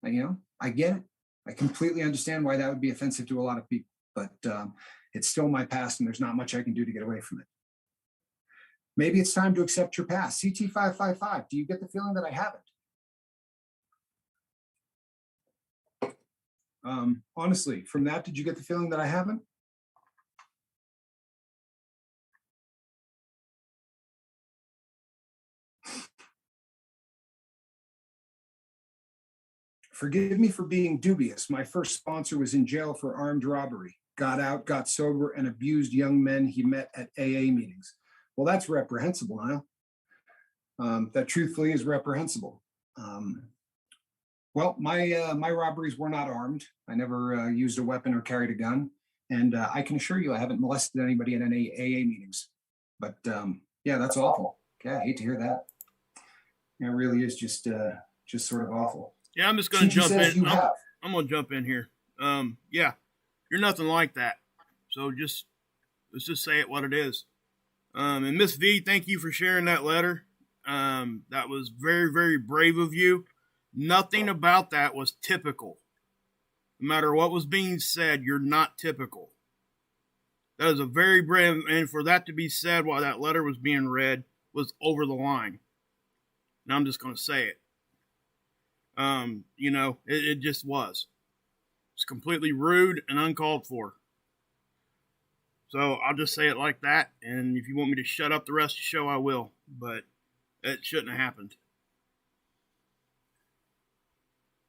I get it. I completely understand why that would be offensive to a lot of people. But it's still my past, and there's not much I can do to get away from it. Maybe it's time to accept your past. CT555, do you get the feeling that I haven't? Honestly, from that, did you get the feeling that I haven't? Forgive me for being dubious. My first sponsor was in jail for armed robbery. Got out, got sober, and abused young men he met at AA meetings. Well, that's reprehensible, Niall. That truthfully is reprehensible. Well, my robberies were not armed. I never used a weapon or carried a gun. And I can assure you I haven't molested anybody in any AA meetings. But yeah, that's awful. Yeah, I hate to hear that. It really is just sort of awful. Yeah, I'm just going to jump in. I'm going to jump in here. Yeah, you're nothing like that. So let's just say it what it is. And Miss V, thank you for sharing that letter. That was very, very brave of you. Nothing about that was typical. No matter what was being said, you're not typical. That is a very brave, and for that to be said while that letter was being read was over the line. And I'm just going to say it. It just was. It's completely rude and uncalled for. So I'll just say it like that, and if you want me to shut up the rest of the show, I will. But it shouldn't have happened.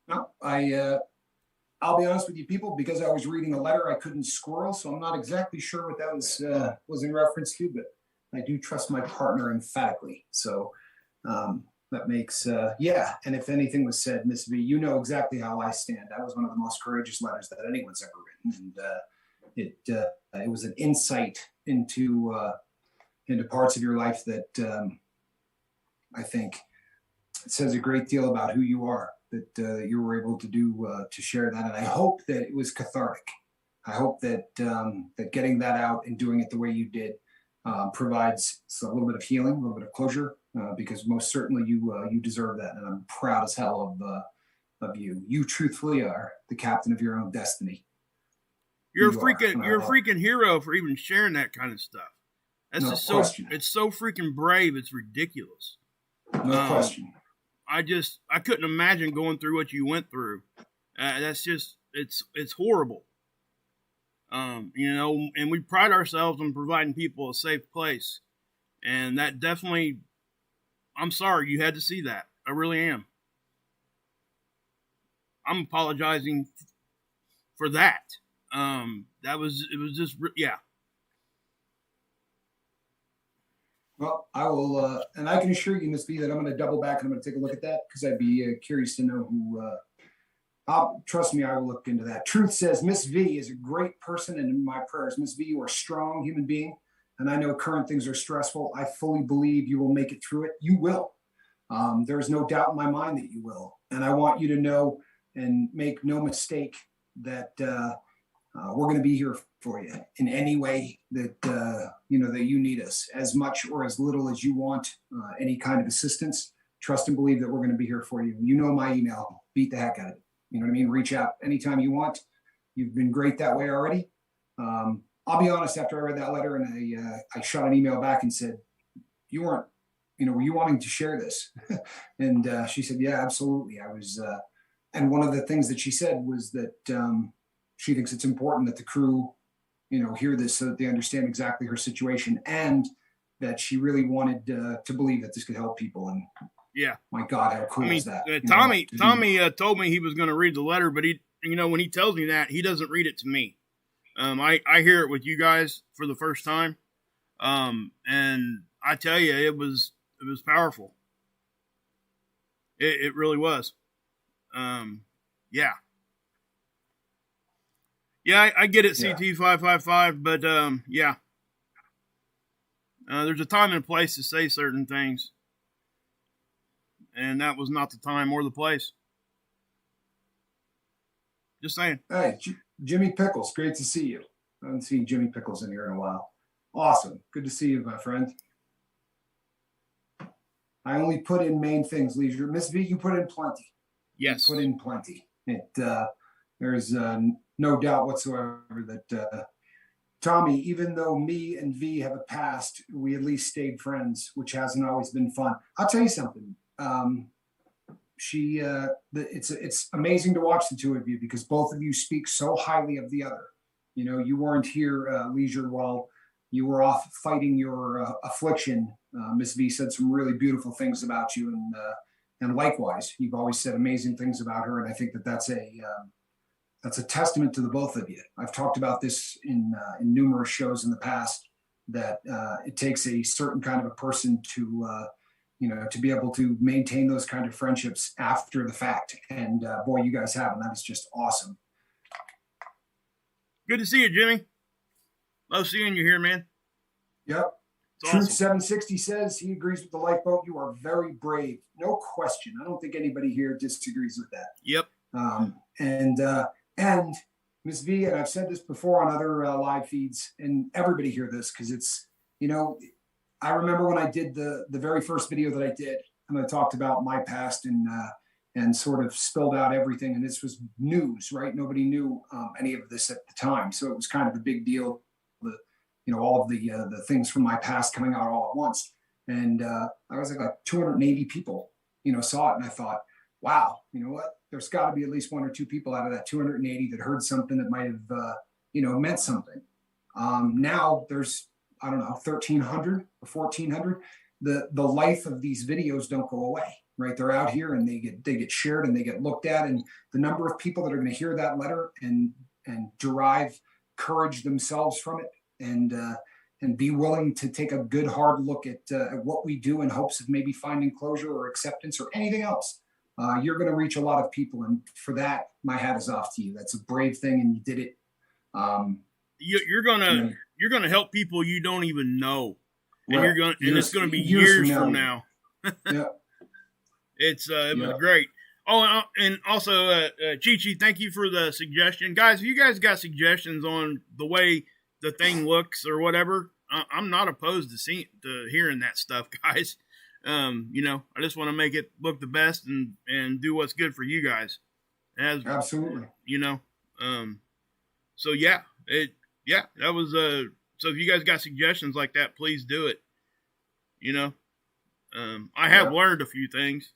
No, I'll be honest with you, people, because I was reading a letter, I couldn't scroll, so I'm not exactly sure what that was in reference to, but I do trust my partner emphatically. So that makes, yeah. And if anything was said, Miss V, you know exactly how I stand. That was one of the most courageous letters that anyone's ever written. And it was an insight into parts of your life that I think it says a great deal about who you are, that you were able to do to share that. And I hope that it was cathartic. I hope that that getting that out and doing it the way you did provides a little bit of healing, a little bit of closure, because most certainly you deserve that, and I'm proud as hell of you. You truthfully are the captain of your own destiny. You're a freaking hero for even sharing that kind of stuff. That's just question. It's so freaking brave. It's ridiculous. No question. I couldn't imagine going through what you went through. That's just, it's horrible. And we pride ourselves on providing people a safe place. And that definitely, I'm sorry you had to see that. I really am. I'm apologizing for that. It was just, yeah. Well, I will, and I can assure you, Ms. B, that I'm going to double back and I'm going to take a look at that, because I'd be curious to know who, trust me, I will look into that. Truth says, Miss V is a great person and in my prayers. Miss V, you are a strong human being, and I know current things are stressful. I fully believe you will make it through it. You will. There's no doubt in my mind that you will. And I want you to know and make no mistake that we're going to be here for you in any way that that you need us, as much or as little as you want any kind of assistance. Trust and believe that we're going to be here for you. You know my email. Beat the heck out of it. You know what I mean? Reach out anytime you want. You've been great that way already. I'll be honest. After I read that letter and I shot an email back and said, "You weren't, were you wanting to share this?" And she said, "Yeah, absolutely. I was." And one of the things that she said was that she thinks it's important that the crew, hear this so that they understand exactly her situation, and that she really wanted to believe that this could help people. And yeah, my God, how cool is that? Tommy told me he was going to read the letter, but he, when he tells me that, he doesn't read it to me. I hear it with you guys for the first time. And I tell you, it was powerful. It really was. Yeah. Yeah, I get it, CT555, but yeah. There's a time and a place to say certain things. And that was not the time or the place. Just saying. Hey, Jimmy Pickles, great to see you. I haven't seen Jimmy Pickles in here in a while. Awesome. Good to see you, my friend. I only put in main things, Leisure. Miss V, you put in plenty. Yes. You put in plenty. There's no doubt whatsoever that Tommy, even though me and V have a past, we at least stayed friends, which hasn't always been fun. I'll tell you something. It's amazing to watch the two of you, because both of you speak so highly of the other. You weren't here, Leisure, while you were off fighting your affliction. Miss V said some really beautiful things about you, and likewise, you've always said amazing things about her. And I think that's a testament to the both of you. I've talked about this in numerous shows in the past, that it takes a certain kind of a person to be able to maintain those kind of friendships after the fact. And boy, you guys have, and that is just awesome. Good to see you, Jimmy. Love seeing you here, man. Yep. Truth 760 says he agrees with the lifeboat. You are very brave. No question. I don't think anybody here disagrees with that. Yep. And Ms. V, and I've said this before on other live feeds, and everybody hear this, because it's, I remember when I did the very first video that I did, and I talked about my past and sort of spilled out everything. And this was news, right? Nobody knew any of this at the time. So it was kind of a big deal. All of the things from my past coming out all at once. And I was like 280 people, saw it. And I thought, wow, you know what? There's got to be at least one or two people out of that 280 that heard something that might have, meant something. Now there's, I don't know, 1,300 or 1,400. The life of these videos don't go away, right? They're out here and they get shared and they get looked at. And the number of people that are going to hear that letter and derive courage themselves from it, and be willing to take a good hard look at what we do in hopes of maybe finding closure or acceptance or anything else. You're going to reach a lot of people, and for that, my hat is off to you. That's a brave thing, and you did it. You're gonna help people you don't even know, and right. It's gonna be years from now. Yeah, it was great. Oh, and also, Chi-Chi, thank you for the suggestion, guys. If you guys got suggestions on the way the thing looks or whatever, I'm not opposed to hearing that stuff, guys. You know, I just want to make it look the best and do what's good for you guys. Absolutely. You know, so yeah, that was so if you guys got suggestions like that, please do it. You know, I have learned a few things,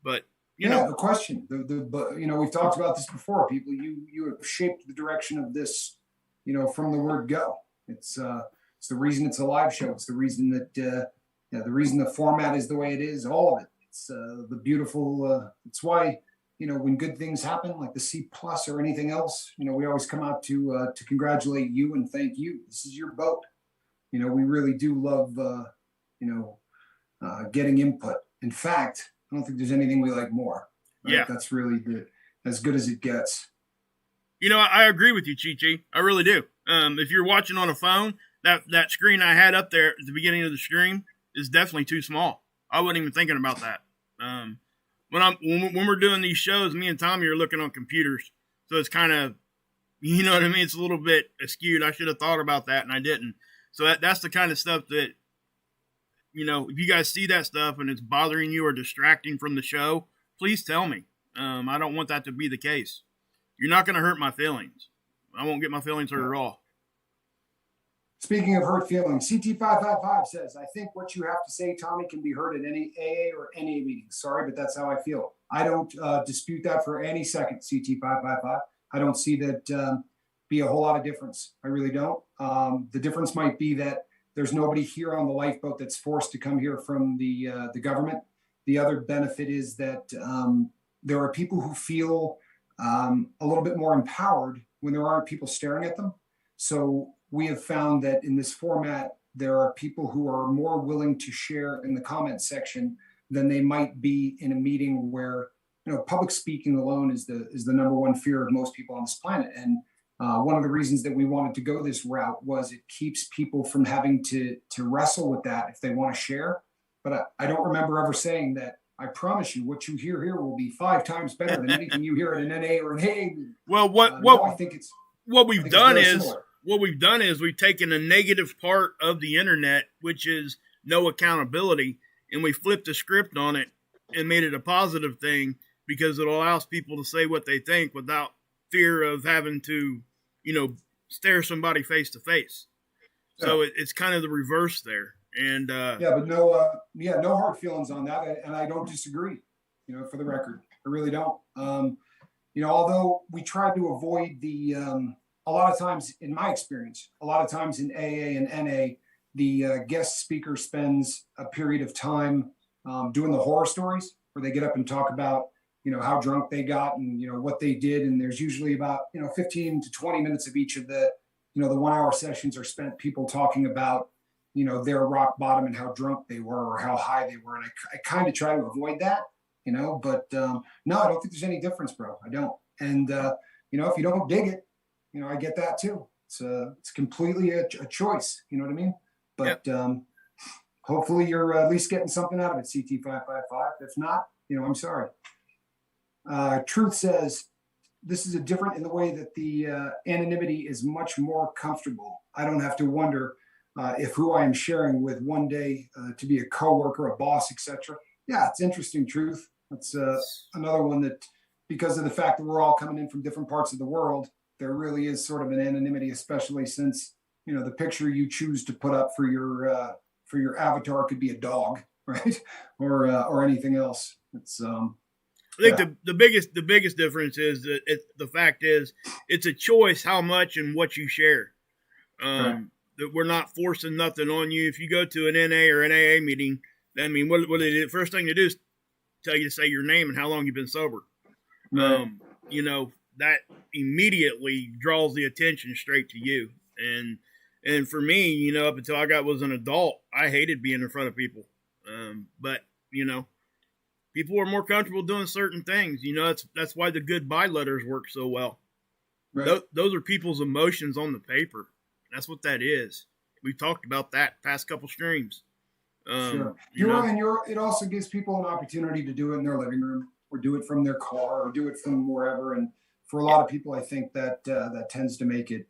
but you know, the question, but you know, we've talked about this before. People, you have shaped the direction of this, you know, from the word go. It's the reason it's a live show. It's the reason that the reason the format is the way it is. All of it. It's the beautiful. It's why, you know, when good things happen, like the C+ or anything else, you know, we always come out to congratulate you and thank you. This is your boat. You know, we really do love, you know, getting input. In fact, I don't think there's anything we like more. Right? Yeah, that's really as good as it gets. You know, I agree with you, Chi. I really do. If you're watching on a phone, that screen I had up there at the beginning of the stream is definitely too small. I wasn't even thinking about that. When we're doing these shows, me and Tommy are looking on computers, so it's kind of, you know what I mean. It's a little bit skewed. I should have thought about that, and I didn't. So that's the kind of stuff that, you know, if you guys see that stuff and it's bothering you or distracting from the show, please tell me. I don't want that to be the case. You're not going to hurt my feelings. I won't get my feelings hurt at all. Speaking of hurt feelings, CT555 says, I think what you have to say, Tommy, can be heard at any AA or NA meeting. Sorry, but that's how I feel. I don't dispute that for any second, CT555. I don't see that be a whole lot of difference. I really don't. The difference might be that there's nobody here on the lifeboat that's forced to come here from the government. The other benefit is that there are people who feel a little bit more empowered when there aren't people staring at them. So we have found that in this format, there are people who are more willing to share in the comment section than they might be in a meeting where, you know, public speaking alone is the number one fear of most people on this planet. And one of the reasons that we wanted to go this route was it keeps people from having to wrestle with that if they want to share. But I don't remember ever saying that. I promise you, what you hear here will be 5 times better than anything you hear at an NA or an AA. Well, I think it's what we've done is we've taken a negative part of the internet, which is no accountability, and we flipped the script on it and made it a positive thing because it allows people to say what they think without fear of having to, you know, stare somebody face to face. So it's kind of the reverse there. And but no hard feelings on that, and I don't disagree. You know, for the record, I really don't. You know, although we try to avoid the a lot of times, in my experience, a lot of times in AA and NA, the guest speaker spends a period of time doing the horror stories where they get up and talk about, you know, how drunk they got and, you know, what they did, and there's usually about, you know, 15 to 20 minutes of each of the, you know, the 1 hour sessions are spent people talking about, you know, their rock bottom and how drunk they were or how high they were. And I kind of try to avoid that, you know, but no, I don't think there's any difference, bro. I don't. And, you know, if you don't dig it, you know, I get that too. It's completely a choice. You know what I mean? But hopefully you're at least getting something out of it, CT555. If not, you know, I'm sorry. Truth says, this is a different in the way that the anonymity is much more comfortable. I don't have to wonder if who I am sharing with one day to be a coworker, a boss, etc. Yeah, it's interesting, Truth. That's another one that, because of the fact that we're all coming in from different parts of the world, there really is sort of an anonymity, especially since, you know, the picture you choose to put up for your avatar could be a dog, right, or anything else. It's I think the biggest difference is that the fact is it's a choice how much and what you share. That we're not forcing nothing on you. If you go to an NA or an AA meeting, I mean, what they do, first thing they do is tell you to say your name and how long you've been sober. Right. You know, that immediately draws the attention straight to you. And for me, you know, up until I was an adult, I hated being in front of people. But you know, people are more comfortable doing certain things. You know, that's why the goodbye letters work so well. Right. Those are people's emotions on the paper. That's what that is. We've talked about that past couple streams. Sure. It also gives people an opportunity to do it in their living room or do it from their car or do it from wherever. And for a lot of people, I think that that tends to make it,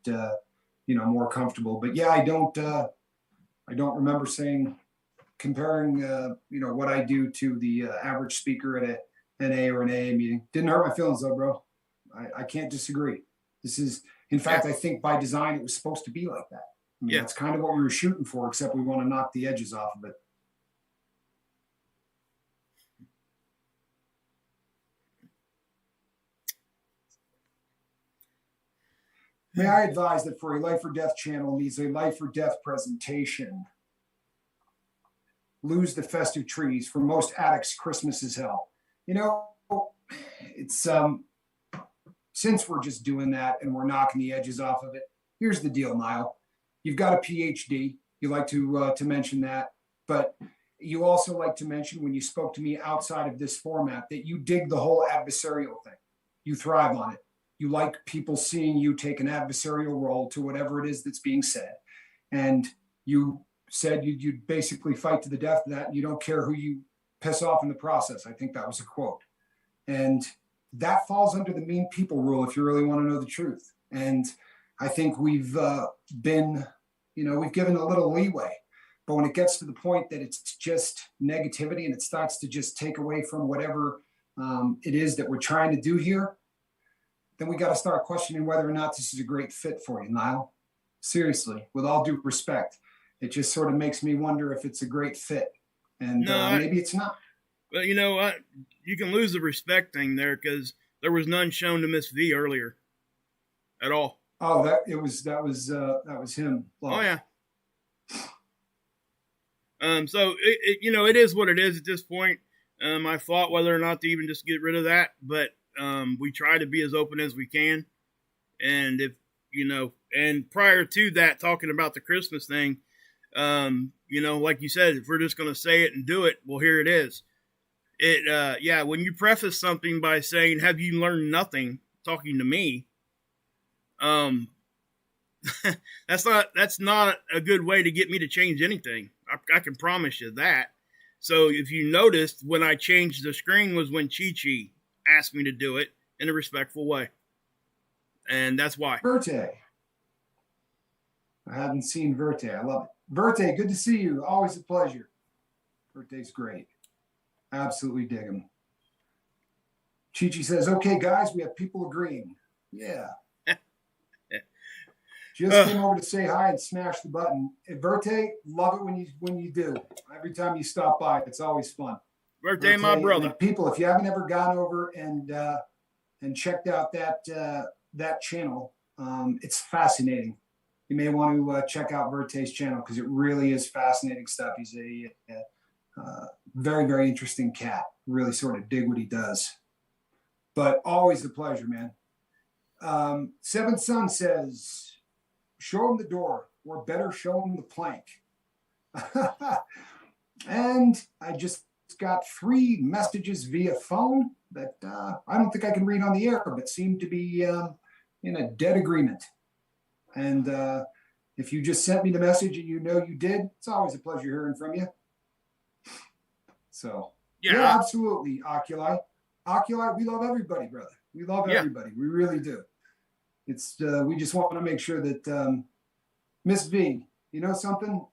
more comfortable. But yeah, I don't remember comparing, what I do to the average speaker at an A or an AA meeting. Didn't hurt my feelings though, bro. I can't disagree. This is, in fact, I think by design, it was supposed to be like that. I mean, that's kind of what we were shooting for, except we want to knock the edges off of it. May I advise that for a life or death channel needs a life or death presentation. Lose the festive trees. For most addicts, Christmas is hell. It's since we're just doing that and we're knocking the edges off of it. Here's the deal, Niall. You've got a PhD. You like to mention that, but you also like to mention when you spoke to me outside of this format that you dig the whole adversarial thing. You thrive on it. You like people seeing you take an adversarial role to whatever it is that's being said. And you said you'd basically fight to the death of that, and you don't care who you piss off in the process. I think that was a quote. And that falls under the mean people rule if you really want to know the truth. And I think we've given a little leeway. But when it gets to the point that it's just negativity and it starts to just take away from whatever it is that we're trying to do here, then we got to start questioning whether or not this is a great fit for you, Niall. Seriously, with all due respect, it just sort of makes me wonder if it's a great fit. And maybe it's not. But you know what? You can lose the respect thing there because there was none shown to Miss V earlier at all. Oh, that was him. Well, oh yeah. So it is what it is at this point. I thought whether or not to even just get rid of that, but we try to be as open as we can. And and prior to that, talking about the Christmas thing, like you said, if we're just going to say it and do it, well, here it is. When you preface something by saying, "Have you learned nothing?" talking to me, that's not a good way to get me to change anything. I can promise you that. So if you noticed, when I changed the screen was when Chi-Chi asked me to do it in a respectful way. And that's why. Verte. I haven't seen Verte. I love it. Verte, good to see you. Always a pleasure. Verte's great. Absolutely dig him. Chi-Chi says, okay, guys, we have people agreeing. Yeah. Just came over to say hi and smash the button. Verte, love it when you do. Every time you stop by, it's always fun. Verte, my brother. People, if you haven't ever gone over and checked out that channel, it's fascinating. You may want to check out Verte's channel because it really is fascinating stuff. He's a very, very interesting cat. Really sort of dig what he does. But always a pleasure, man. Seventh Son says, show him the door, or better show him the plank. And I just got 3 messages via phone that I don't think I can read on the air, but seem to be in a dead agreement. And if you just sent me the message and you did, it's always a pleasure hearing from you. So, yeah absolutely, Oculi. Oculi, we love everybody, brother. We love everybody. We really do. It's we just want to make sure that Miss V, you know something?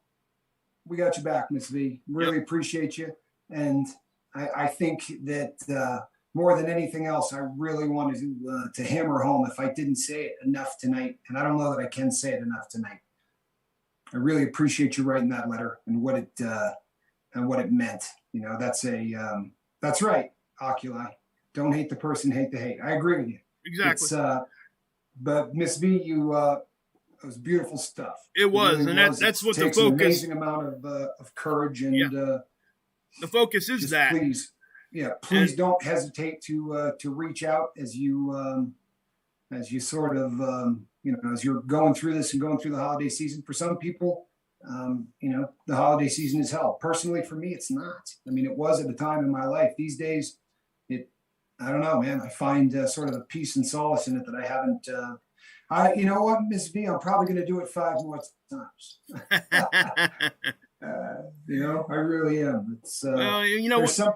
We got your back, Miss V. Really appreciate you. And I think that more than anything else, I really wanted to hammer home, if I didn't say it enough tonight, and I don't know that I can say it enough tonight. I really appreciate you writing that letter and what it meant. That's right, Oculi. Don't hate the person, hate the hate. I agree with you. Exactly. But Miss V, it was beautiful stuff. It was, really, and that's what the focus. An amazing amount of courage and the focus is that. Please don't hesitate to reach out as you sort of as you're going through this and going through the holiday season. For some people, the holiday season is hell. Personally, for me, it's not. I mean, it was at the time in my life. These days, I don't know, man. I find sort of a peace and solace in it that I haven't. You know what, Miss V, I'm probably going to do it 5 more times. I really am. It's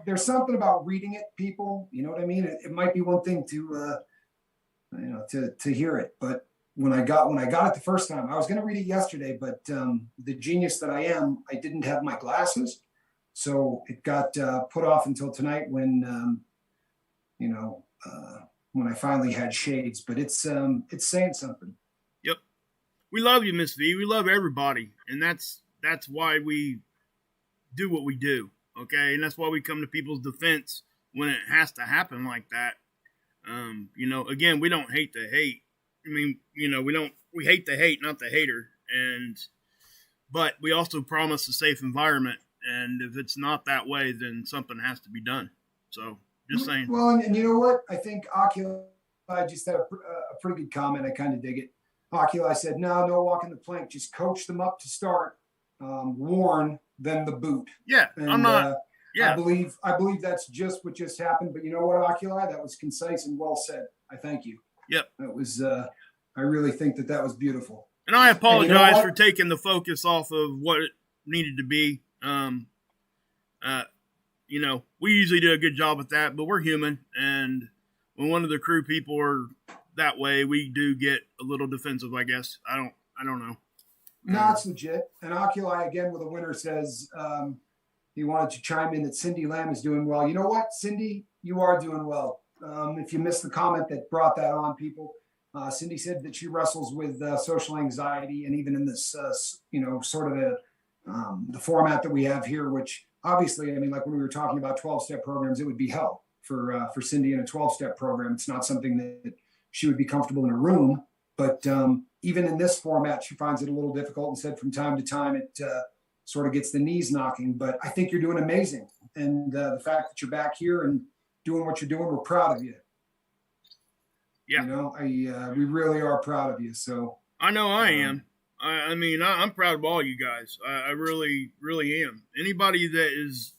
there's something about reading it, people. You know what I mean? It might be one thing to hear it, but when I got it the first time, I was going to read it yesterday, but the genius that I am, I didn't have my glasses, so it got put off until tonight when when I finally had shades. But it's saying something. Yep, we love you, Miss V. We love everybody, and that's why we do what we do. Okay, and that's why we come to people's defense when it has to happen like that. Again, we don't hate the hate. I mean, we hate the hate, not the hater. But we also promise a safe environment. And if it's not that way, then something has to be done. So just saying. Well, and you know what? I think Oculi just had a pretty good comment. I kind of dig it. Oculi said, no walking the plank. Just coach them up to start, warn, then the boot. Yeah, and, I'm not. Yeah, I believe that's just what just happened. But you know what, Oculi? That was concise and well said. I thank you. Yep. That was. I really think that was beautiful. And I apologize for taking the focus off of what it needed to be. We usually do a good job at that, but we're human, and when one of the crew people are that way, we do get a little defensive, I guess. I don't know. No, it's legit. And Oculi again with a winner says he wanted to chime in that Cindy Lamb is doing well. You know what, Cindy, you are doing well. If you missed the comment that brought that on, people, Cindy said that she wrestles with social anxiety, and even in this, sort of the format that we have here, which obviously, I mean, like when we were talking about 12-step programs, it would be hell for Cindy in a 12-step program. It's not something that she would be comfortable in a room, but even in this format, she finds it a little difficult and said from time to time it sort of gets the knees knocking. But I think you're doing amazing. And the fact that you're back here and doing what you're doing, we're proud of you. Yeah. We really are proud of you. So I know I am. I'm proud of all you guys. I really, really am. Anybody that is,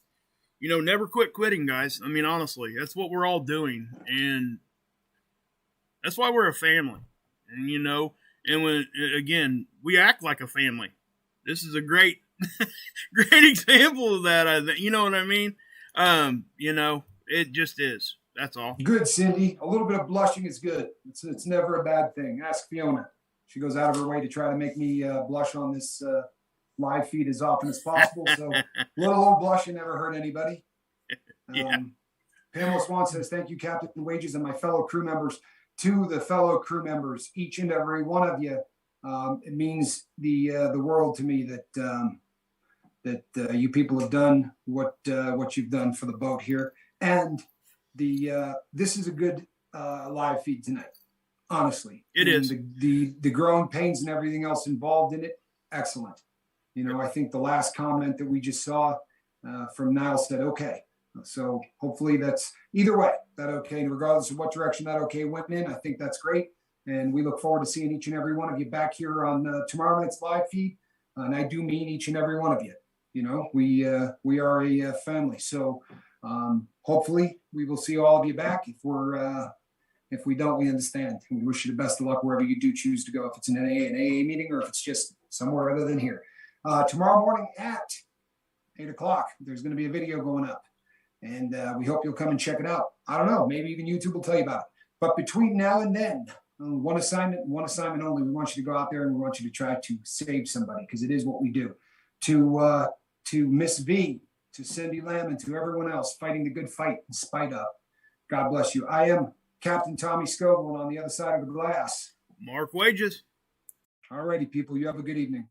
never quitting, guys. I mean, honestly, that's what we're all doing. And that's why we're a family. And, and when, again, we act like a family. This is a great, great example of that. I think, you know what I mean? It just is. That's all. Good, Cindy. A little bit of blushing is good. It's never a bad thing. Ask Fiona. She goes out of her way to try to make me blush on this live feed as often as possible. So a little old blushing never hurt anybody. Pamela Swan says, thank you, Captain Wages, and my fellow crew members. To the fellow crew members, each and every one of you, it means the world to me that you people have done what you've done for the boat here. And this is a good live feed tonight. Honestly, it is. The growing pains and everything else involved in it. Excellent. I think the last comment that we just saw from Niall said, okay. So hopefully that's either way, that okay, regardless of what direction that okay went in, I think that's great. And we look forward to seeing each and every one of you back here on tomorrow night's live feed. And I do mean each and every one of you. We are a family. So hopefully we will see all of you back. If we don't, we understand. We wish you the best of luck wherever you do choose to go, if it's an AA meeting or if it's just somewhere other than here. Tomorrow morning at 8 o'clock, there's going to be a video going up. And we hope you'll come and check it out. I don't know, maybe even YouTube will tell you about it. But between now and then, one assignment only. We want you to go out there and we want you to try to save somebody, because it is what we do. To Miss V, to Cindy Lamb, and to everyone else fighting the good fight in spite of, God bless you. I am Captain Tommy Scoble, and on the other side of the glass, Mark Wages. All righty, people. You have a good evening.